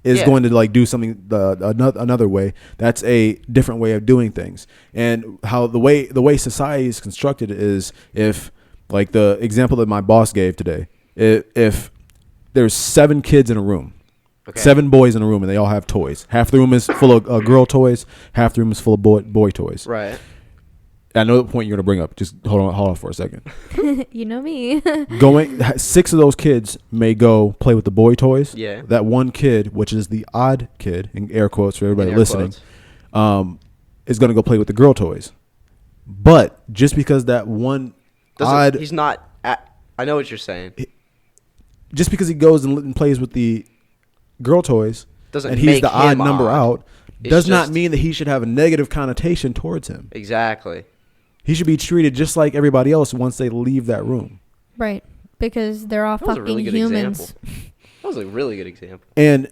Is going to like do something another way. That's a different way of doing things. And how the way society is constructed is, if like the example that my boss gave today, if there's 7 kids in a room, Okay. 7 boys in a room, and they all have toys. Half the room is full of girl toys. Half the room is full of boy toys. Right. I know the point you're gonna bring up. Just hold on for a second. You know me. 6 of those kids may go play with the boy toys. Yeah. That one kid, which is the odd kid, in air quotes for everybody listening, is gonna go play with the girl toys. But just because that one he's not. I know what you're saying. Just because he goes and plays with the girl toys, Doesn't and he's make the odd him number odd. out, It's does not just- mean that he should have a negative connotation towards him. Exactly. He should be treated just like everybody else once they leave that room. Right. Because they're all That was a fucking really good humans. example. That was a really good example. And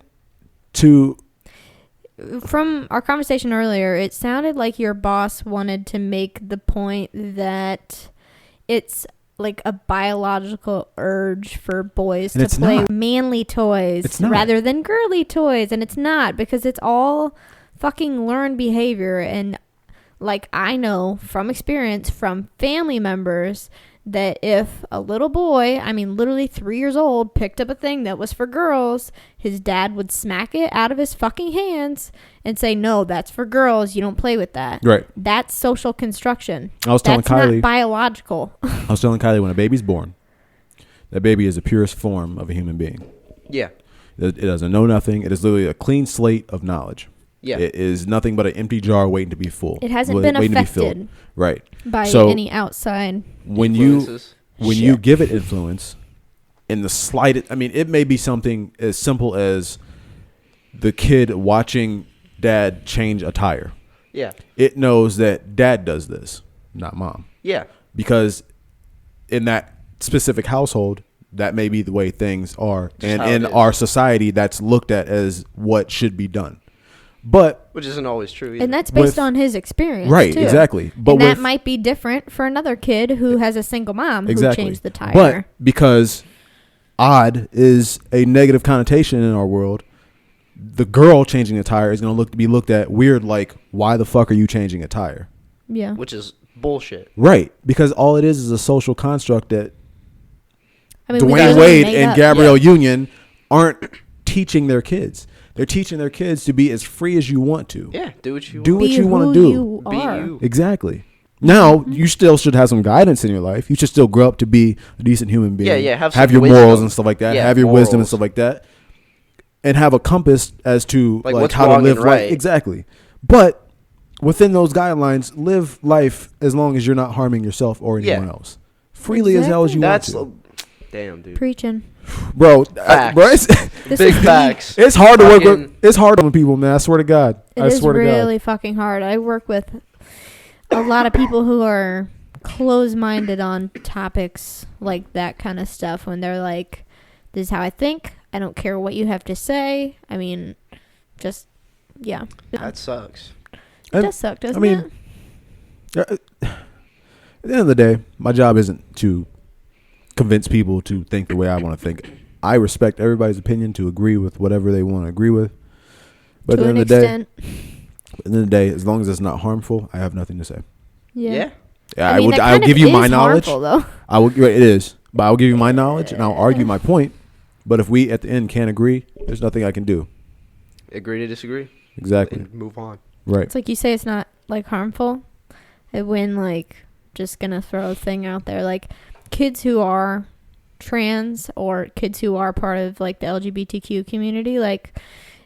From our conversation earlier, it sounded like your boss wanted to make the point that it's like a biological urge for boys And to it's play not. manly toys It's not. rather than girly toys. And it's not, because it's all fucking learned behavior. And like, I know from experience from family members that if a little boy, I mean literally 3 years old, picked up a thing that was for girls, his dad would smack it out of his fucking hands and say, no, that's for girls, you don't play with that. right, That's social construction. I was telling That's Kylie. not biological. When a baby's born, that baby is the purest form of a human being. Yeah. It doesn't know nothing. It is literally a clean slate of knowledge. Yeah. It is nothing but an empty jar waiting to be full. It hasn't been waiting to be affected filled. Right. by So, any outside. when you Influences. you give it influence in the slightest, I mean, it may be something as simple as the kid watching dad change a tire. Yeah. It knows that dad does this, not mom, Yeah. because in that specific household, that may be the way things are, and how it in is. our society, that's looked at as what should be done. But Which isn't always true either. And that's based with- on his experience, right, too. exactly. But And that with- might be different for another kid who has a single mom exactly. who changed the tire. But because odd is a negative connotation in our world, the girl changing the tire is going to be looked at weird, like, why the fuck are you changing a tire? yeah. Which is bullshit. Right, because all it is a social construct that I mean, we Dwayne literally Wade made and up- Gabrielle Union aren't teaching their kids. They're teaching their kids to be as free as you want to. Yeah. Do what you Do want. what Be you want who to do. you Be are. you. Exactly. Now, you still should have some guidance in your life. You should still grow up to be a decent human being. Yeah, yeah, have Have some your wisdom. morals and stuff like that. Yeah, have your wisdom and morals. stuff like that. And have a compass as to Like, like what's how to wrong live and life. right. Exactly. But within those guidelines, live life as long as you're not harming yourself or anyone Yeah. else. Freely as hell as you That's want damn, dude. Preaching. to. Bro, Facts. bro, it's, This Big is facts. it's hard to work with. Fucking- It's hard on people, man. I swear to God. It I is swear to God. really fucking hard. I work with a lot of people who are close-minded on topics like that kind of stuff. When they're like, "This is how I think. I don't care what you have to say." I mean, just yeah. That sucks. It does suck, doesn't mean, it? At the end of the day, my job isn't to convince people to think the way I want to think. I respect everybody's opinion to agree with whatever they want to agree with. But To at an the end of the day, extent. at the end of the day, as long as it's not harmful, I have nothing to say. Yeah. Yeah, I mean, that I'll kind of give you my is knowledge. harmful, though. I will. It is, but I'll give you my knowledge and I'll argue my point. But if we at the end can't agree, there's nothing I can do. Agree to disagree. Exactly. And move on. Right. It's like you say, it's not like harmful. When like, just gonna throw a thing out there, like kids who are trans or kids who are part of like the LGBTQ community, like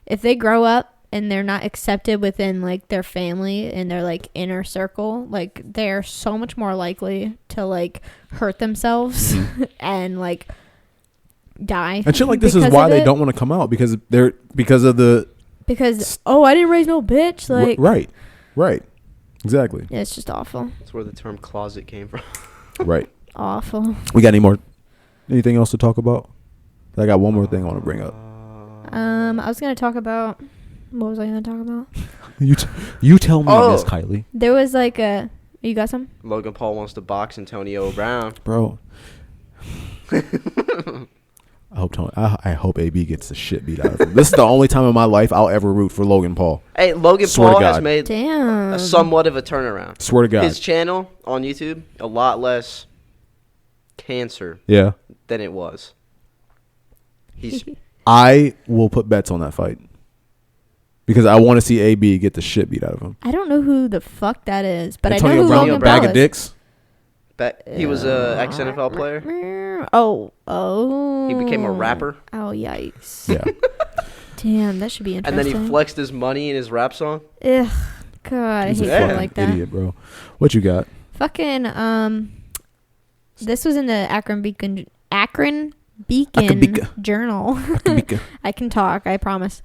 if they grow up and they're not accepted within like their family and their like inner circle, like they're so much more likely to like hurt themselves and like die. And shit like this is because why of they it. don't want to come out because of the Because I didn't raise no bitch. Like right. Exactly. yeah, it's just awful. That's where the term closet came from. Right. Awful. We got anything else to talk about? I got one more thing I want to bring up. I was gonna talk about. What was I gonna talk about? You tell me, Oh. Miss Kylie. There was like a. You got some? Logan Paul wants to box Antonio Brown. Bro. I hope AB gets the shit beat out of him. This is the only time in my life I'll ever root for Logan Paul. Hey, Logan Swear to Paul has God. made Damn. a somewhat of a turnaround. Swear to God. His channel on YouTube, a lot less cancer Yeah. than it was. He's I will put bets on that fight because I want to see AB get the shit beat out of him. I don't know who the fuck that is, but Antonio I know who Brown, Logan bag Paul of is. dicks. He was a ex-NFL player. Oh. He became a rapper. Oh, yikes. Yeah. Damn, that should be And interesting. then he flexed his money in his rap song. Ugh, God, I hate He's a people fucking like that. idiot, bro. What you got? Fucking, this was in the Akron Beacon Akron. Journal. I can talk, I promise.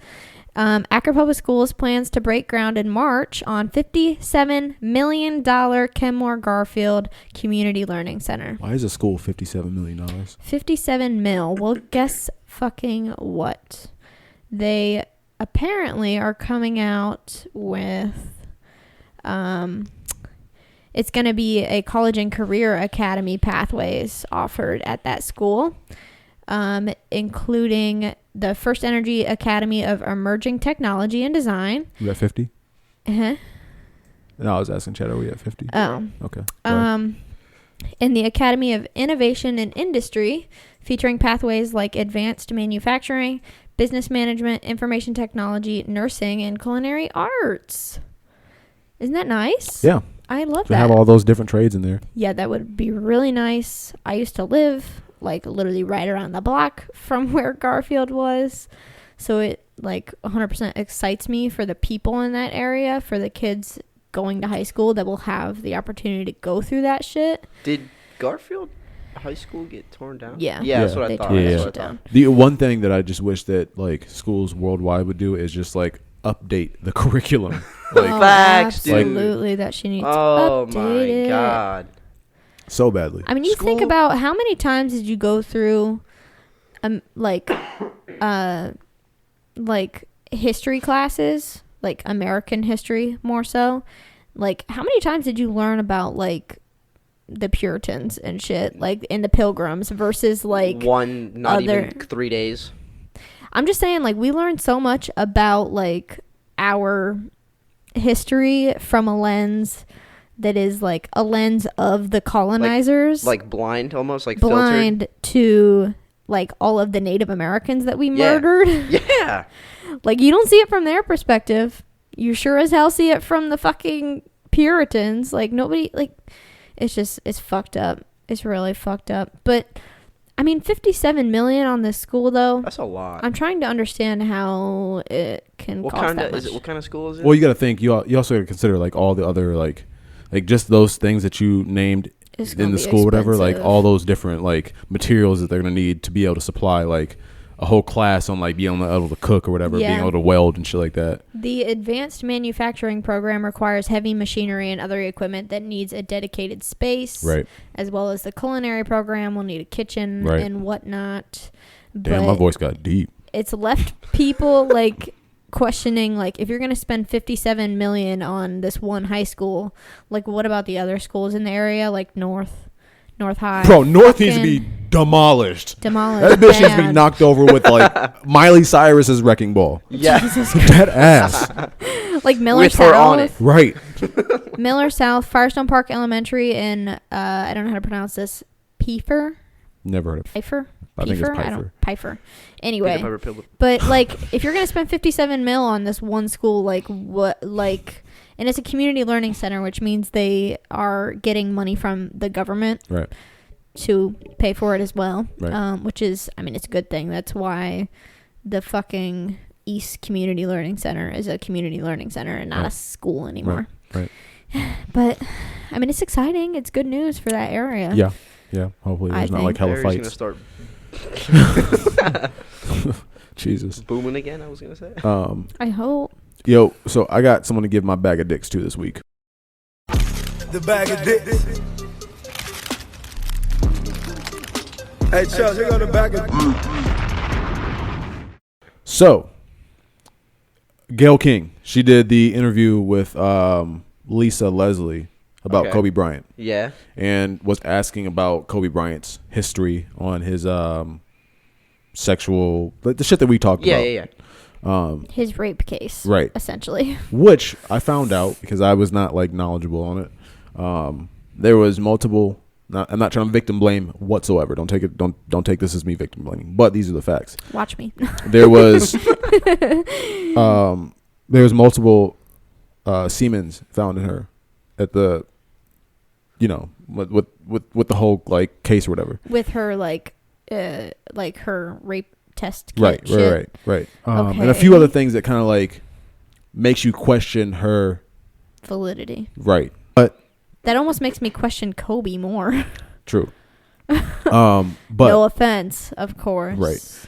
Akron Public Schools plans to break ground in March on $57 million Kenmore Garfield Community Learning Center. Why is a school $57 million? 57 mil. Well, guess fucking what? They apparently are coming out with, it's going to be a college and career academy pathways offered at that school, including the First Energy Academy of Emerging Technology and Design. You at 50? Uh-huh. No, I was asking Chad, are we at 50? Oh. Okay. In the Academy of Innovation and Industry, featuring pathways like advanced manufacturing, business management, information technology, nursing, and culinary arts. Isn't that nice? Yeah. I love To that. have all those different trades in there. Yeah, that would be really nice. I used to live like literally right around the block from where Garfield was. So it like 100% excites me for the people in that area, for the kids going to high school that will have the opportunity to go through that shit. Did Garfield High School get torn down? Yeah. Yeah, that's what They I thought. tore that That's shit what I down. thought. The one thing that I just wish that like schools worldwide would do is just like update the curriculum. Like Facts, dude. Absolutely, that she needs Oh updated. my god. so badly. I mean, you think School- about how many times did you go through, like history classes, like American history more so. Like, how many times did you learn about like the Puritans and shit, like in the Pilgrims versus like One, not other- even 3 days. I'm just saying, like, we learned so much about like our history from a lens that is like a lens of the colonizers, Like blind, almost like blind filtered. to like all of the Native Americans that we murdered. Yeah. Like, you don't see it from their perspective. You sure as hell see it from the fucking Puritans. Like, nobody, like, it's fucked up. It's really fucked up. But I mean, 57 million on this school though. That's a lot. I'm trying to understand how it can What cost kind that of much. is it? What kind of school is it? Well, you got to think. You also got to consider like all the other like just those things that you named It's gonna in the be school, whatever. Like expensive. all those different like materials that they're gonna need to be able to supply like a whole class on like being able to cook or whatever, being Yeah. able to weld and shit like that. The advanced manufacturing program requires heavy machinery and other equipment that needs a dedicated space. Right. As well as the culinary program will need a kitchen Right. and whatnot. Damn, But my voice got deep. it's left people like questioning, like, if you're going to spend 57 million on this one high school, like, what about the other schools in the area, like North High? Bro, North needs to Fucking be demolished. demolished. That bitch needs to be bad. knocked over with like Miley Cyrus's wrecking ball. yeah. That ass. Like Miller With South. her on it. Right. Miller South, Firestone Park Elementary, and I don't know how to pronounce this. Pfeiffer? Never heard of. Pfeiffer? I think it's Pfeiffer? Pfeiffer. Pfeiffer. Anyway, Peanut butter pillow. but like, if you're gonna spend 57 mil on this one school, like what, like, and it's a community learning center, which means they are getting money from the government Right. to pay for it as well. Right. Which is, I mean, it's a good thing. That's why the fucking East Community Learning Center is a community learning center and not Right. a school anymore. Right. But I mean, it's exciting. It's good news for that area. Yeah. Yeah. Hopefully I there's not think like hella Barry's gonna fights. start Jesus. booming again. I was gonna say. I hope. Yo, so I got someone to give my bag of dicks to this week. The bag of dicks. Hey, Chuck, here go the bag of So, Gail King, she did the interview with Lisa Leslie about Okay. Kobe Bryant Yeah. and was asking about Kobe Bryant's history on his sexual, the shit that we talked Yeah. about. Yeah. Yeah. His rape case. Right. Essentially. Which I found out because I was not like knowledgeable on it. There was multiple I'm not trying to victim blame whatsoever. Don't take this as me victim blaming. But these are the facts. Watch me. There was multiple semens found in her at the, with the whole like case or whatever. With her like her rape test kit right. Okay. And a few other things that kind of like makes you question her validity. Right. But that almost makes me question Kobe more. True. But no offense, of course. Right.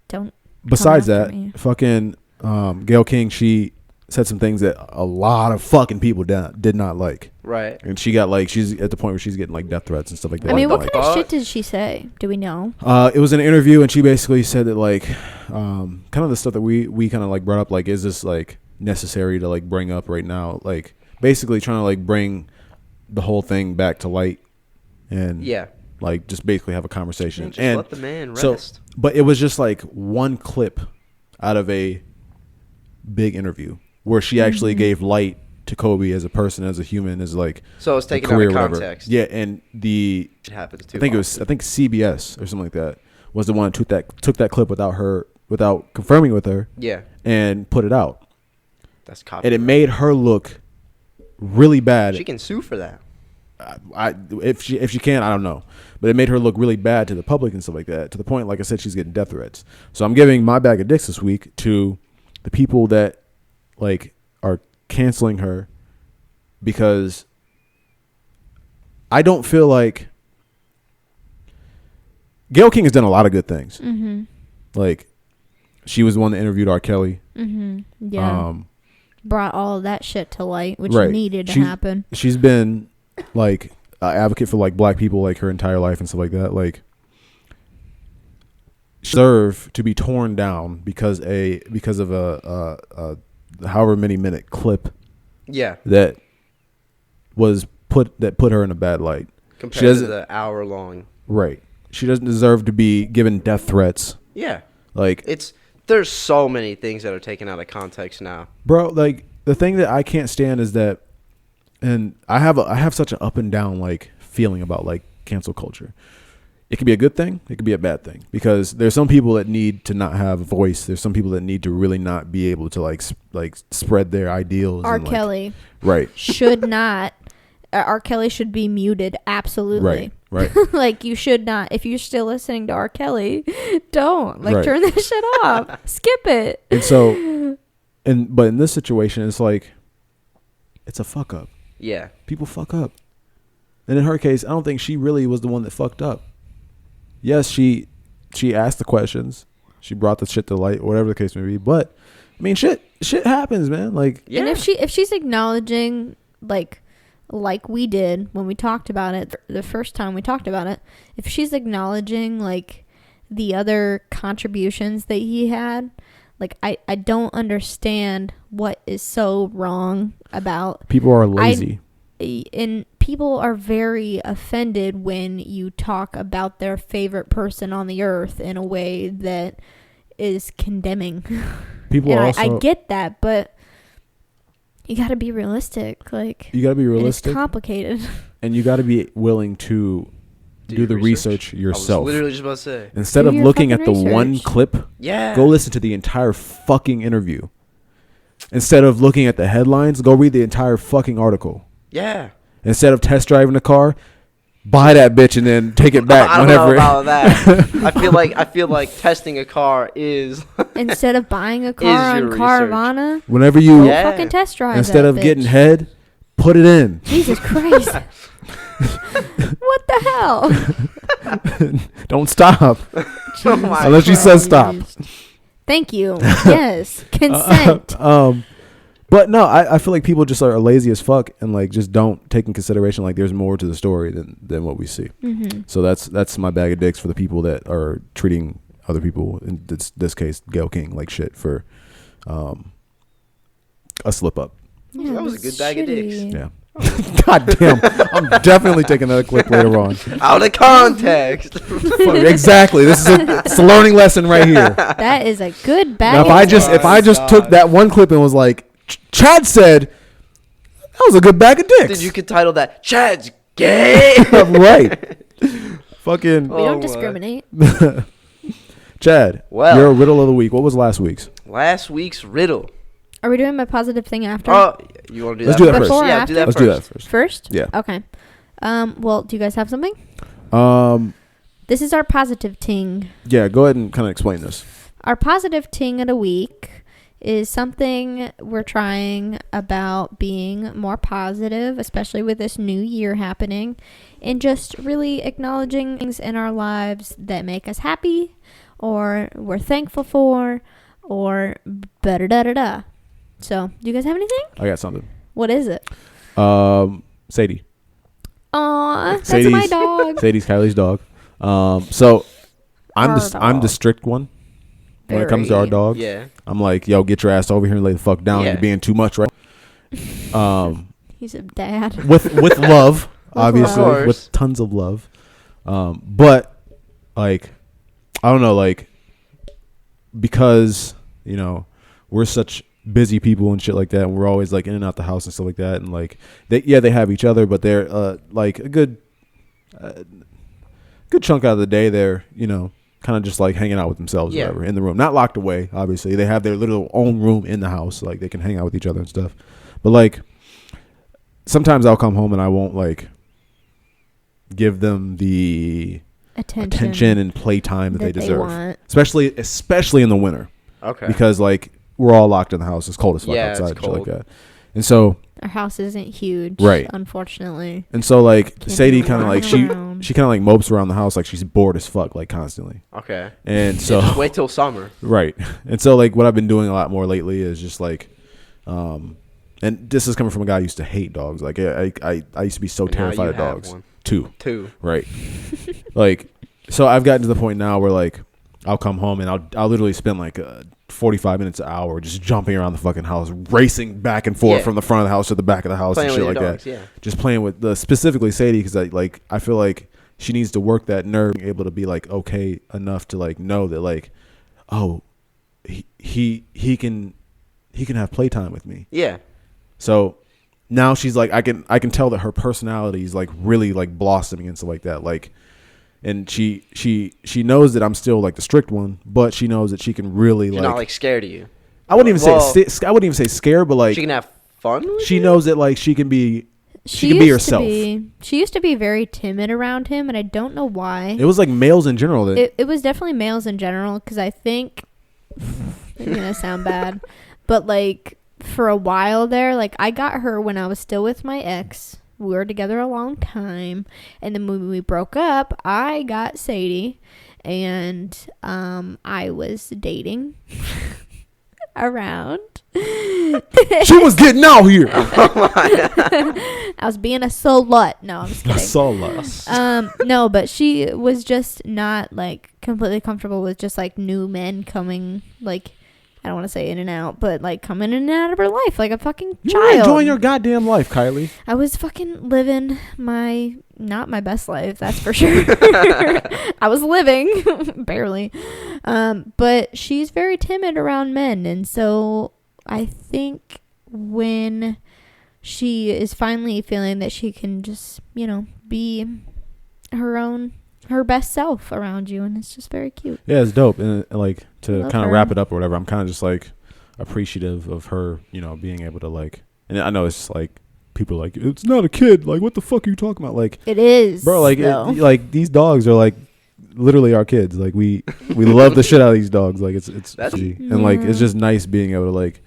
Don't. Besides that, fucking Gayle King, she said some things that a lot of fucking people did not like. Right. And she got like, she's at the point where she's getting like death threats and stuff like that. I mean, what kind of shit did she say? Do we know? It was an interview, and she basically said that like, kind of the stuff that we kind of like brought up, like, is this like necessary to like bring up right now? Like, basically trying to like bring the whole thing back to light, and like just basically have a conversation. Man, just and let the man rest. So, but it was just like one clip out of a big interview where she actually gave light to Kobe as a person, as a human, as like, so it's taken out of context. Yeah, and it happens too. I think CBS or something like that was the one who took that clip without confirming with her. Yeah, and put it out. That's copyright. And it made her look really bad. She can sue for that. If she can, I don't know, but it made her look really bad to the public and stuff like that, to the point, like I said, she's getting death threats. So I'm giving my bag of dicks this week to the people that like are canceling her, because I don't feel like Gayle King has done a lot of good things. Mm-hmm. Like, she was the one that interviewed R. Kelly. Mm-hmm. Yeah. Brought all of that shit to light, which needed to happen. She's been like an advocate for like black people like her entire life and stuff like that. Like, deserve to be torn down because of a however many minute clip. Yeah. That put her in a bad light. Compared to the hour long. Right. She doesn't deserve to be given death threats. Yeah. Like, there's so many things that are taken out of context now. Bro, like, the thing that I can't stand is that, and I have such an up and down like feeling about like cancel culture. It could be a good thing, it could be a bad thing, because there's some people that need to not have a voice. There's some people that need to really not be able to like spread their ideals. R. Kelly, right, should not. R. Kelly should be muted. Absolutely. Right. Like, you should not. If you're still listening to R. Kelly, don't turn that shit off. Skip it. And so, but in this situation, it's like, it's a fuck up. Yeah. People fuck up. And in her case, I don't think she really was the one that fucked up. Yes, she asked the questions. She brought the shit to light, whatever the case may be. But I mean, shit happens, man. Like, yeah. And if she's acknowledging like we did when we talked about it the first time we talked about it, if she's acknowledging like the other contributions that he had, like, I don't understand what is so wrong about. People are lazy. And people are very offended when you talk about their favorite person on the earth in a way that is condemning. People and also, I get that, but you got to be realistic. Like, you got to be realistic. It's complicated. And you got to be willing to do the research yourself. I was literally just about to say. Instead of looking at the one clip, go listen to the entire fucking interview. Instead of looking at the headlines, go read the entire fucking article. Yeah. Instead of test driving the car, buy that bitch and then take it back. I don't know about that. I feel like testing a car is instead of buying a car on Carvana. Whenever you fucking test drive, instead that of bitch. Getting head, put it in. Jesus Christ! What the hell? Don't stop unless she says stop. Thank you. Yes, consent. But no, I feel like people just are lazy as fuck and like just don't take in consideration like there's more to the story than what we see. Mm-hmm. So that's my bag of dicks for the people that are treating other people, in this case Gayle King, like shit for a slip up. Yeah, that was a good bag of dicks. Yeah. God damn. I'm definitely taking that clip later on. Out of context. Exactly. It's a learning lesson right here. That is a good bag. Now, if I just took that one clip and was like, Chad said, that was a good bag of dicks. Then you could title that Chad's Gay. Right. Fucking We don't my. discriminate. Chad. Well. Your riddle of the week. What was last week's? Last week's riddle. Are we doing my positive thing after? Oh, you want to do Let's that do that first? Before or Yeah, after? do that Let's first. do that first. First? Yeah. Okay. Well, do you guys have something? This is our positive ting. Yeah, go ahead and kind of explain this. Our positive ting of the week is something we're trying about being more positive, especially with this new year happening, and just really acknowledging things in our lives that make us happy or we're thankful for or da-da-da-da-da. So, do you guys have anything? I got something. What is it? Sadie. Aw, that's Sadie's- my dog. Sadie's Kylie's dog. So I'm Our I'm the dog. strict one when it comes to our Very. dogs. Yeah. I'm like, yo, get your ass over here and lay the fuck down. Yeah. You're being too much, right? He's a dad. with love, obviously, love. with tons of love. But like, I don't know, like, because we're such busy people and shit like that, and we're always like in and out the house and stuff like that, and like they have each other, but they're like a good chunk out of the day they're kind of just like hanging out with themselves or Yeah. whatever in the room, not locked away. Obviously, they have their little own room in the house, like they can hang out with each other and stuff. But like sometimes I'll come home and I won't like give them the attention and playtime that they deserve, want. especially in the winter. Okay. Because like we're all locked in the house. It's cold as fuck Yeah, it's outside and shit like cold. that. And so Our house isn't huge, Right. unfortunately. like Can't Sadie be kind of like running around. she kind of like mopes around the house like she's bored as fuck like constantly. Okay. And so Just wait till summer. right. And so like what I've been doing a lot more lately is just like and this is coming from a guy who used to hate dogs. Like I used to be so And now terrified you of have dogs. one. Two. Right. Like so I've gotten to the point now where like I'll come home and I'll literally spend like 45 minutes an hour just jumping around the fucking house, racing back and forth Yeah. from the front of the house to the back of the house Playing and shit with like your that. dogs, yeah. Just playing with specifically Sadie because I feel like she needs to work that nerve, being able to be like okay enough to like know that like, oh, he can have playtime with me. Yeah. So now she's like I can tell that her personality is like really like blossoming and stuff like that. Like, and she knows that I'm still like the strict one, but she knows that she can really She's like. not like scared of you. I wouldn't even Well, say I wouldn't even say scared, but like she can have fun with she you? knows that like she can be herself. She used to be very timid around him, and I don't know why. It was like males in general that It was definitely males in general, because I think it's gonna sound bad, but like for a while there, like I got her when I was still with my ex. We were together a long time, and then when we broke up, I got Sadie, and I was dating around. she was getting out here. I was being a slut. No, I'm just I kidding. saw lust. No, but she was just not like completely comfortable with just like new men coming, like I don't want to say in and out, but like coming in and out of her life like a fucking You were child. enjoying your goddamn life, Kylie. I was fucking living not my best life, that's for sure. I was living barely. But she's very timid around men, and so I think when she is finally feeling that she can just, be her best self around you, and it's just very cute. Yeah, it's dope. And like to Love kind of her. wrap it up or whatever, I'm kind of just like appreciative of her, being able to like. And I know it's just like people are like, it's not a kid. Like, what the fuck are you talking about? Like, It is, bro, like though. like these dogs are like literally our kids. Like we love the shit out of these dogs. Like it's and like it's just nice being able to like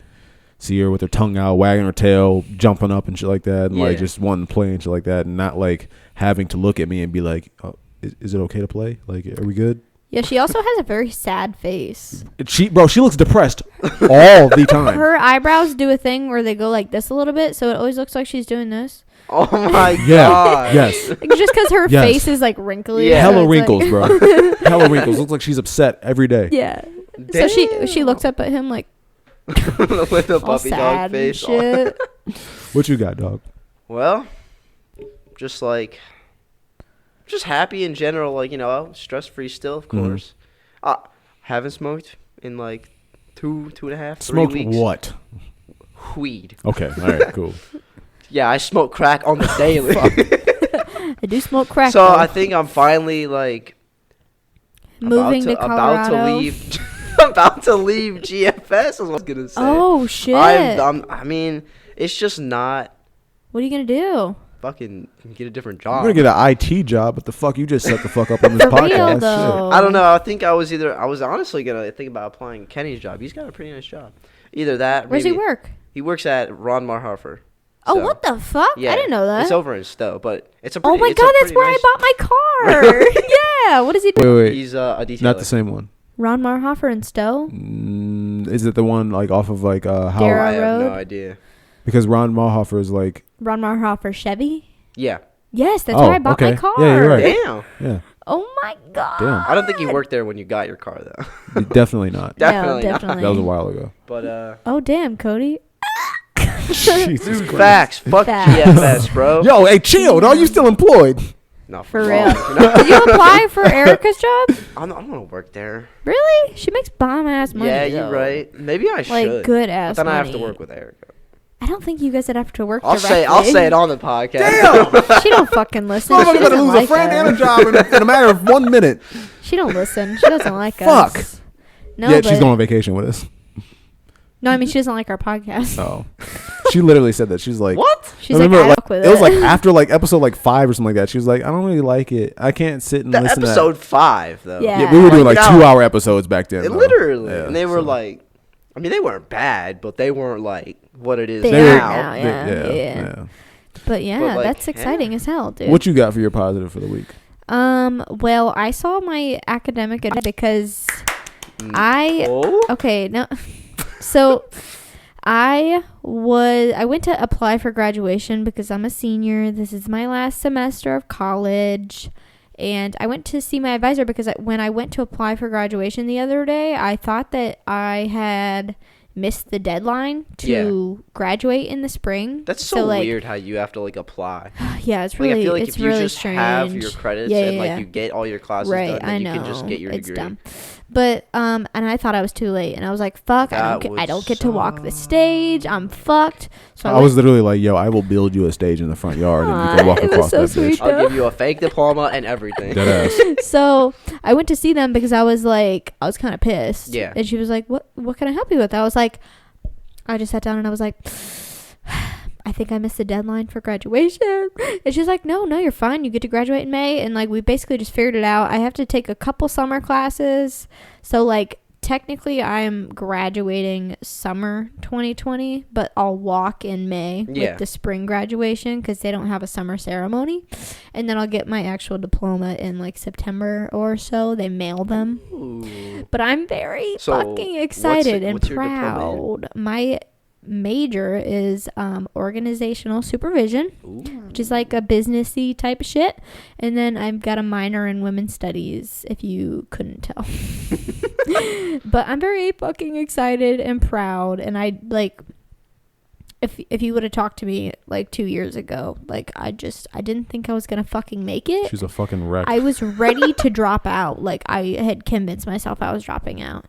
see her with her tongue out, wagging her tail, jumping up and shit like that, and like Yeah. just wanting to play and shit like that, and not like having to look at me and be like, oh, is it okay to play? Like, are we good? Yeah, she also has a very sad face. She looks depressed all the time. Her eyebrows do a thing where they go like this a little bit, so it always looks like she's doing this. Oh my Yeah. god. Yes. Like, just because her Yes. face is like wrinkly. Yeah. so Hella it's wrinkles, like- bro. Hella wrinkles. Looks like she's upset every day. Yeah. So she looks up at him like with a all puppy dog sad and face. shit. What you got, dog? Well, just happy in general, like, stress free still, of Mhm. course. Haven't smoked in like 2.5, 3 Smoked weeks. what? Weed. Okay. All right. Cool. Yeah, I smoke crack on the daily. I do smoke crack. So though. I think I'm finally like moving to Colorado. About to leave GFS. Is what I was gonna say. Oh shit! I mean, it's just not. What are you gonna do? Fucking get a different I'm job. gonna get an IT job, but the fuck you just set the fuck up on this For real, podcast. though. I don't know. I think I was honestly gonna think about applying Kenny's job. He's got a pretty nice job. Either that. Where's maybe, he work? He works at Ron Marhofer. Oh, So, what the fuck? Yeah, I didn't know that. It's over in Stowe, but it's a Oh pretty. my it's a god, that's pretty where nice, I bought my car. Yeah. What does he do? Wait. He's a detailer. Not the same one. Ron Marhofer in Stowe. Is it the one like off of like how? Darrow I have no Road? idea. Because Ron Marhofer is like. Ron Marhofer Chevy. Yeah. Yes, that's where I bought my car. Yeah, you're right. Damn. Yeah, Oh my god. Damn. I don't think you worked there when you got your car though. definitely not. Definitely No, not. definitely. That was a while ago. But Oh damn, Cody. Jesus Christ. facts. Fuck Facts. GFS, bro. Yo, hey, chill, dog. You still employed? No, For fuck. real. Did you apply for Erica's job? I'm gonna work there. Really? She makes bomb ass money. Yeah, you're though. right. Maybe I should. Like good ass. But then money. I have to work with Erica. I don't think you guys would have to work. I'll say it on the podcast. Damn. She don't fucking listen. Motherfucker She gonna doesn't lose like a friend us. and a job in a matter of 1 minute. She don't listen. She doesn't like Fuck. us. No, Yeah, but, she's going on vacation with us. No, I mean she doesn't like our podcast. Oh, she literally said that. She's like, What? She's I like, remember, I fuck with it was like after like episode like 5 or something like that. She was like, I don't really like it. I can't sit and The listen episode to 5 though. Yeah. that. Yeah, we were doing like Like, no. 2-hour episodes back then. though. Literally, Yeah, and they were so- like, I mean, they weren't bad, but they weren't like what it is They They are were- now, yeah. yeah. But yeah, But, like, that's exciting as hell, dude. What you got for your positive for the week? Well, I saw my academic because I Oh, okay, no. So I went to apply for graduation because I'm a senior. This is my last semester of college. And I went to see my advisor because when I went to apply for graduation the other day, I thought that I had missed the deadline to graduate in the spring. that's so like, weird how you have to like apply. Yeah, it's Like, really I feel like it's if you really just strange. have your credits Yeah, and yeah, like yeah. you get all your classes Right, done, then I you know. can just get your it's degree. dumb. But and I thought I was too late, and I was like, "Fuck! I That don't would get to walk the stage. I'm fucked." So I was literally like, yo, I will build you a stage in the front yard and you can walk It was across so that sweet. bitch. I'll give you a fake diploma and everything. Dead ass. So I went to see them because I was kind of pissed. Yeah. And she was like, "What can I help you with?" I was like, I just sat down and I was like, I think I missed the deadline for graduation. And she's like, no, you're fine. You get to graduate in May. And like, we basically just figured it out. I have to take a couple summer classes. So like, technically I'm graduating summer 2020, but I'll walk in May Yeah. with the spring graduation because they don't have a summer ceremony. And then I'll get my actual diploma in like September or so. They mail them. Ooh. But I'm very So, fucking excited and what's your diploma in? proud. My major is organizational supervision, which is like a businessy type of shit. And then I've got a minor in women's studies, if you couldn't tell. But I'm very fucking excited and proud. And I like, if you would have talked to me like 2 years ago, like I didn't think I was gonna fucking make it. She's a fucking wreck. I was ready to drop out. Like I had convinced myself I was dropping out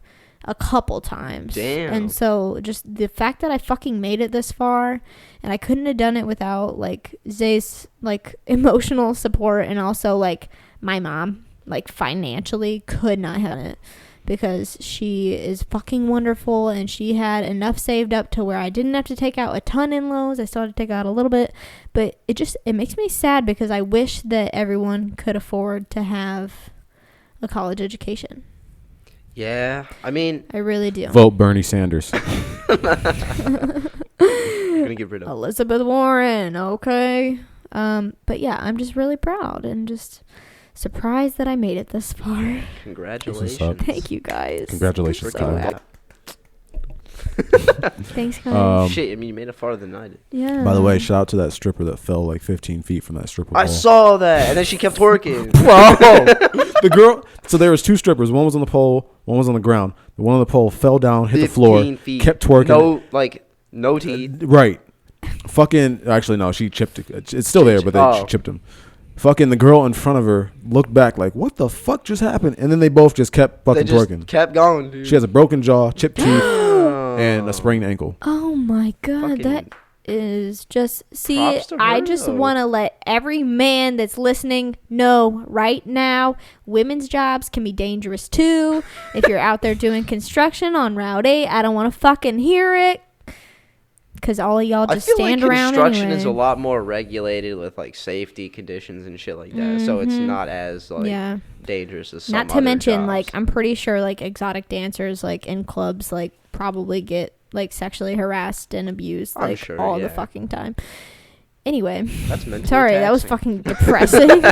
a couple times. Damn. And so just the fact that I fucking made it this far, and I couldn't have done it without like Zay's like emotional support, and also like my mom like financially could not have done it because she is fucking wonderful and she had enough saved up to where I didn't have to take out a ton in loans. I still had to take out a little bit, but it makes me sad because I wish that everyone could afford to have a college education. Yeah, I mean, I really do. Vote Bernie Sanders. I'm gonna get rid of. Elizabeth Warren, okay. But yeah, I'm just really proud and just surprised that I made it this far. Congratulations. Thank you guys. Congratulations, So Kyle. happy. Thanks, guys. Shit, I mean, you made it farther than I did. Yeah. By the way, shout out to that stripper that fell like 15 feet from that stripper I pole. saw that, and then she kept twerking. Bro, the girl. So there was 2 strippers. One was on the pole. One was on the ground. The one on the pole fell down, hit the floor, 15 feet. kept twerking. No teeth. Right. Fucking. Actually, no. She chipped it. It's still there, but she chipped him. Fucking the girl in front of her looked back like, what the fuck just happened? And then they both just kept fucking They just twerking. kept going, dude. She has a broken jaw, chipped teeth, and a sprained ankle. Oh my god, Fucking that is just Props to I her, just though. want to let every man that's listening know right now, women's jobs can be dangerous too. If you're out there doing construction on Route 8, I don't want to fucking hear it. Because all of y'all just stand around construction anyway. is a lot more regulated with like safety conditions and shit like that, so it's not as like dangerous as some Not to other mention, jobs. like, I'm pretty sure like exotic dancers like in clubs like probably get like sexually harassed and abused I'm like sure, all the yeah. fucking time. Anyway, That's mentally sorry, that was taxing. fucking depressing.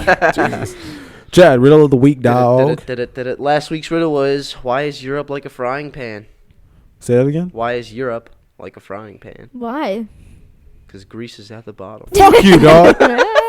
Chad, riddle of the week, dog. Did it. Last week's riddle was, why is Europe like a frying pan? Say that again. Why is Europe like a frying pan? Why? Because Greece is at the bottom. Fuck you, dog.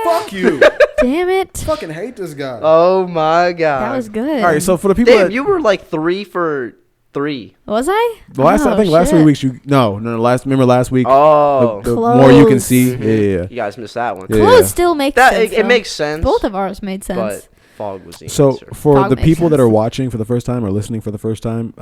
Fuck you. Damn it. Fucking hate this guy. Oh my god. That was good. All right, so for the people Damn, that you were like 3 for 3. Was I? I think last 3 shit. weeks remember last week? Oh. The more you can Close. see, Mhm. yeah. You guys missed that one. Yeah. Clothes still make That sense. it though. makes sense. Both of ours made sense. But fog was the So answer. for Fog the makes people that sense. are watching for the first time or listening for the first time,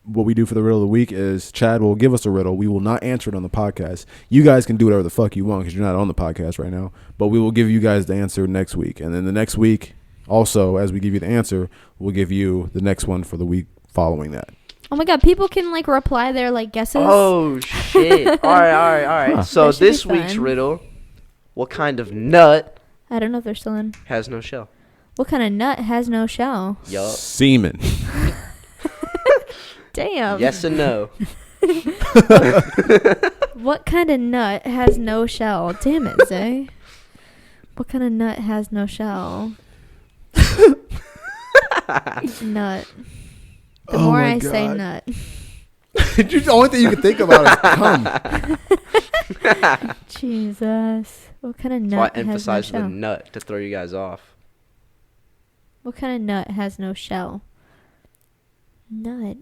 what we do for the riddle of the week is Chad will give us a riddle. We will not answer it on the podcast. You guys can do whatever the fuck you want because you're not on the podcast right now. But we will give you guys the answer next week. And then the next week, also, as we give you the answer, we'll give you the next one for the week following that. Oh my god, people can like reply their like guesses. Oh shit. All right. Huh. So That should be this week's fun. riddle, what kind of nut I don't know if they're still in. has no shell? What kind of nut has no shell? Yup. Semen. Damn. Yes and no. What kind of nut has no shell? Damn it, Zay. What kind of nut has no shell? Nut. The Oh more my I say God. nut. The only thing you can think about is cum. Jesus. What kind of That's why I nut has no emphasize the shell? nut to throw you guys off. What kind of nut has no shell? Nut.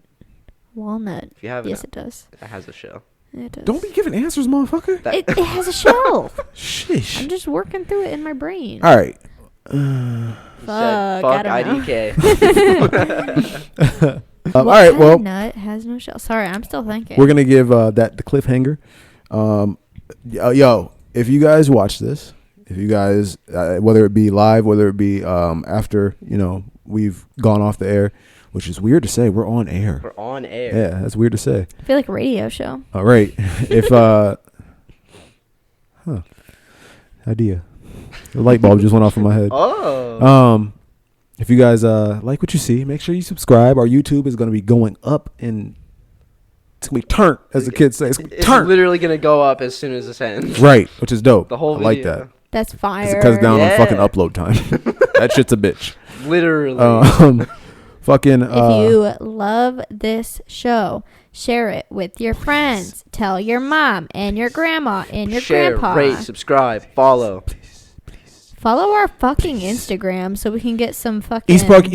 Walnut. If you have Yes, it, it does. it has a shell. It does. Don't be giving answers, motherfucker. That- It has a shell. Shish. I'm just working through it in my brain. All right. You Fuck, said, fuck I don't know. IDK. All What right. kind Well, of nut has no shell? Sorry, I'm still thinking. we're gonna give that the cliffhanger. Yo, if you guys watch this, if you guys, whether it be live, whether it be after we've gone off the air, which is weird to say, we're on air. We're on air. Yeah, that's weird to say. I feel like a radio show. All right, if idea, the light bulb just went off in my head. Oh. If you guys like what you see, make sure you subscribe. Our YouTube is going to be going up and it's going to be turnt, as the kids say. It's going to be It's turnt. literally going to go up as soon as this ends. Right, which is dope. The whole I like video. that. That's 'Cause fire. it cuts down on Yeah. fucking upload time. That shit's a bitch. Literally. Fucking. If you love this show, share it with your friends. Tell your mom and your grandma and your Share, grandpa. rate, subscribe, follow. Follow our fucking Instagram so we can get some fucking East Park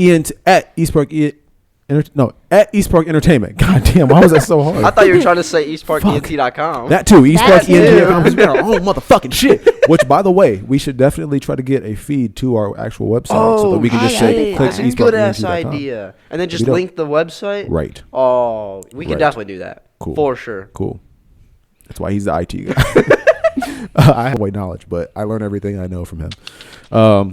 at East Park at East Park Entertainment. God damn, why was that so hard? I thought you were trying to say eastparkent.com. That too, That eastparkent.com. too. Because we got our own motherfucking shit. Which, by the way, we should definitely try to get a feed to our actual website so that we can just say shit. click that's a good ass eastparkent.com. idea. And then just That'd be link the website. Right. Oh, we can Right. definitely do that. Cool. For sure. Cool. That's why he's the IT guy. I have white knowledge, but I learn everything I know from him.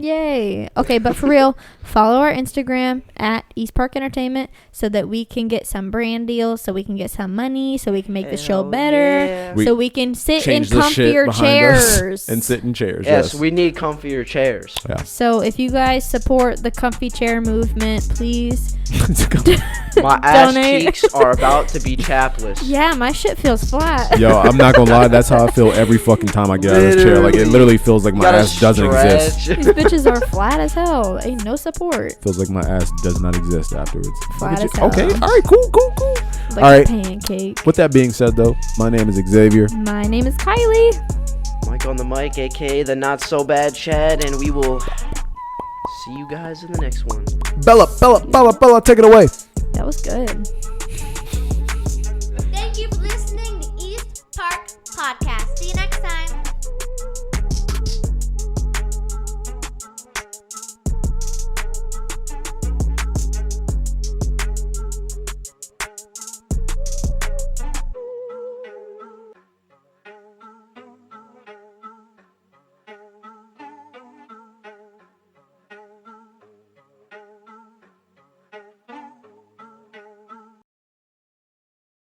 Yay. Okay, but for real, follow our Instagram at East Park Entertainment so that we can get some brand deals, so we can get some money, so we can make the show Hell better, yeah. so we can sit in Change the shit comfier behind us chairs. and sit in chairs. Yes, we need comfier chairs. Yeah. So if you guys support the comfy chair movement, please. My ass Donate. cheeks are about to be chapless. Yeah, my shit feels flat. Yo, I'm not gonna lie. That's how I feel every fucking time I get out of this chair. Like it literally feels like You my gotta ass doesn't exist. stretch. These bitches are flat as hell. Ain't no support. Feels like my ass does not exist afterwards. Flat Look as at you. hell. Okay. All right. Cool. Like All right. a pancake. With that being said, though, my name is Xavier. My name is Kylie. Mike on the mic, aka the not so bad Chad, and we will see you guys in the next one. Bella, take it away. That was good. Thank you for listening to East Park Podcast.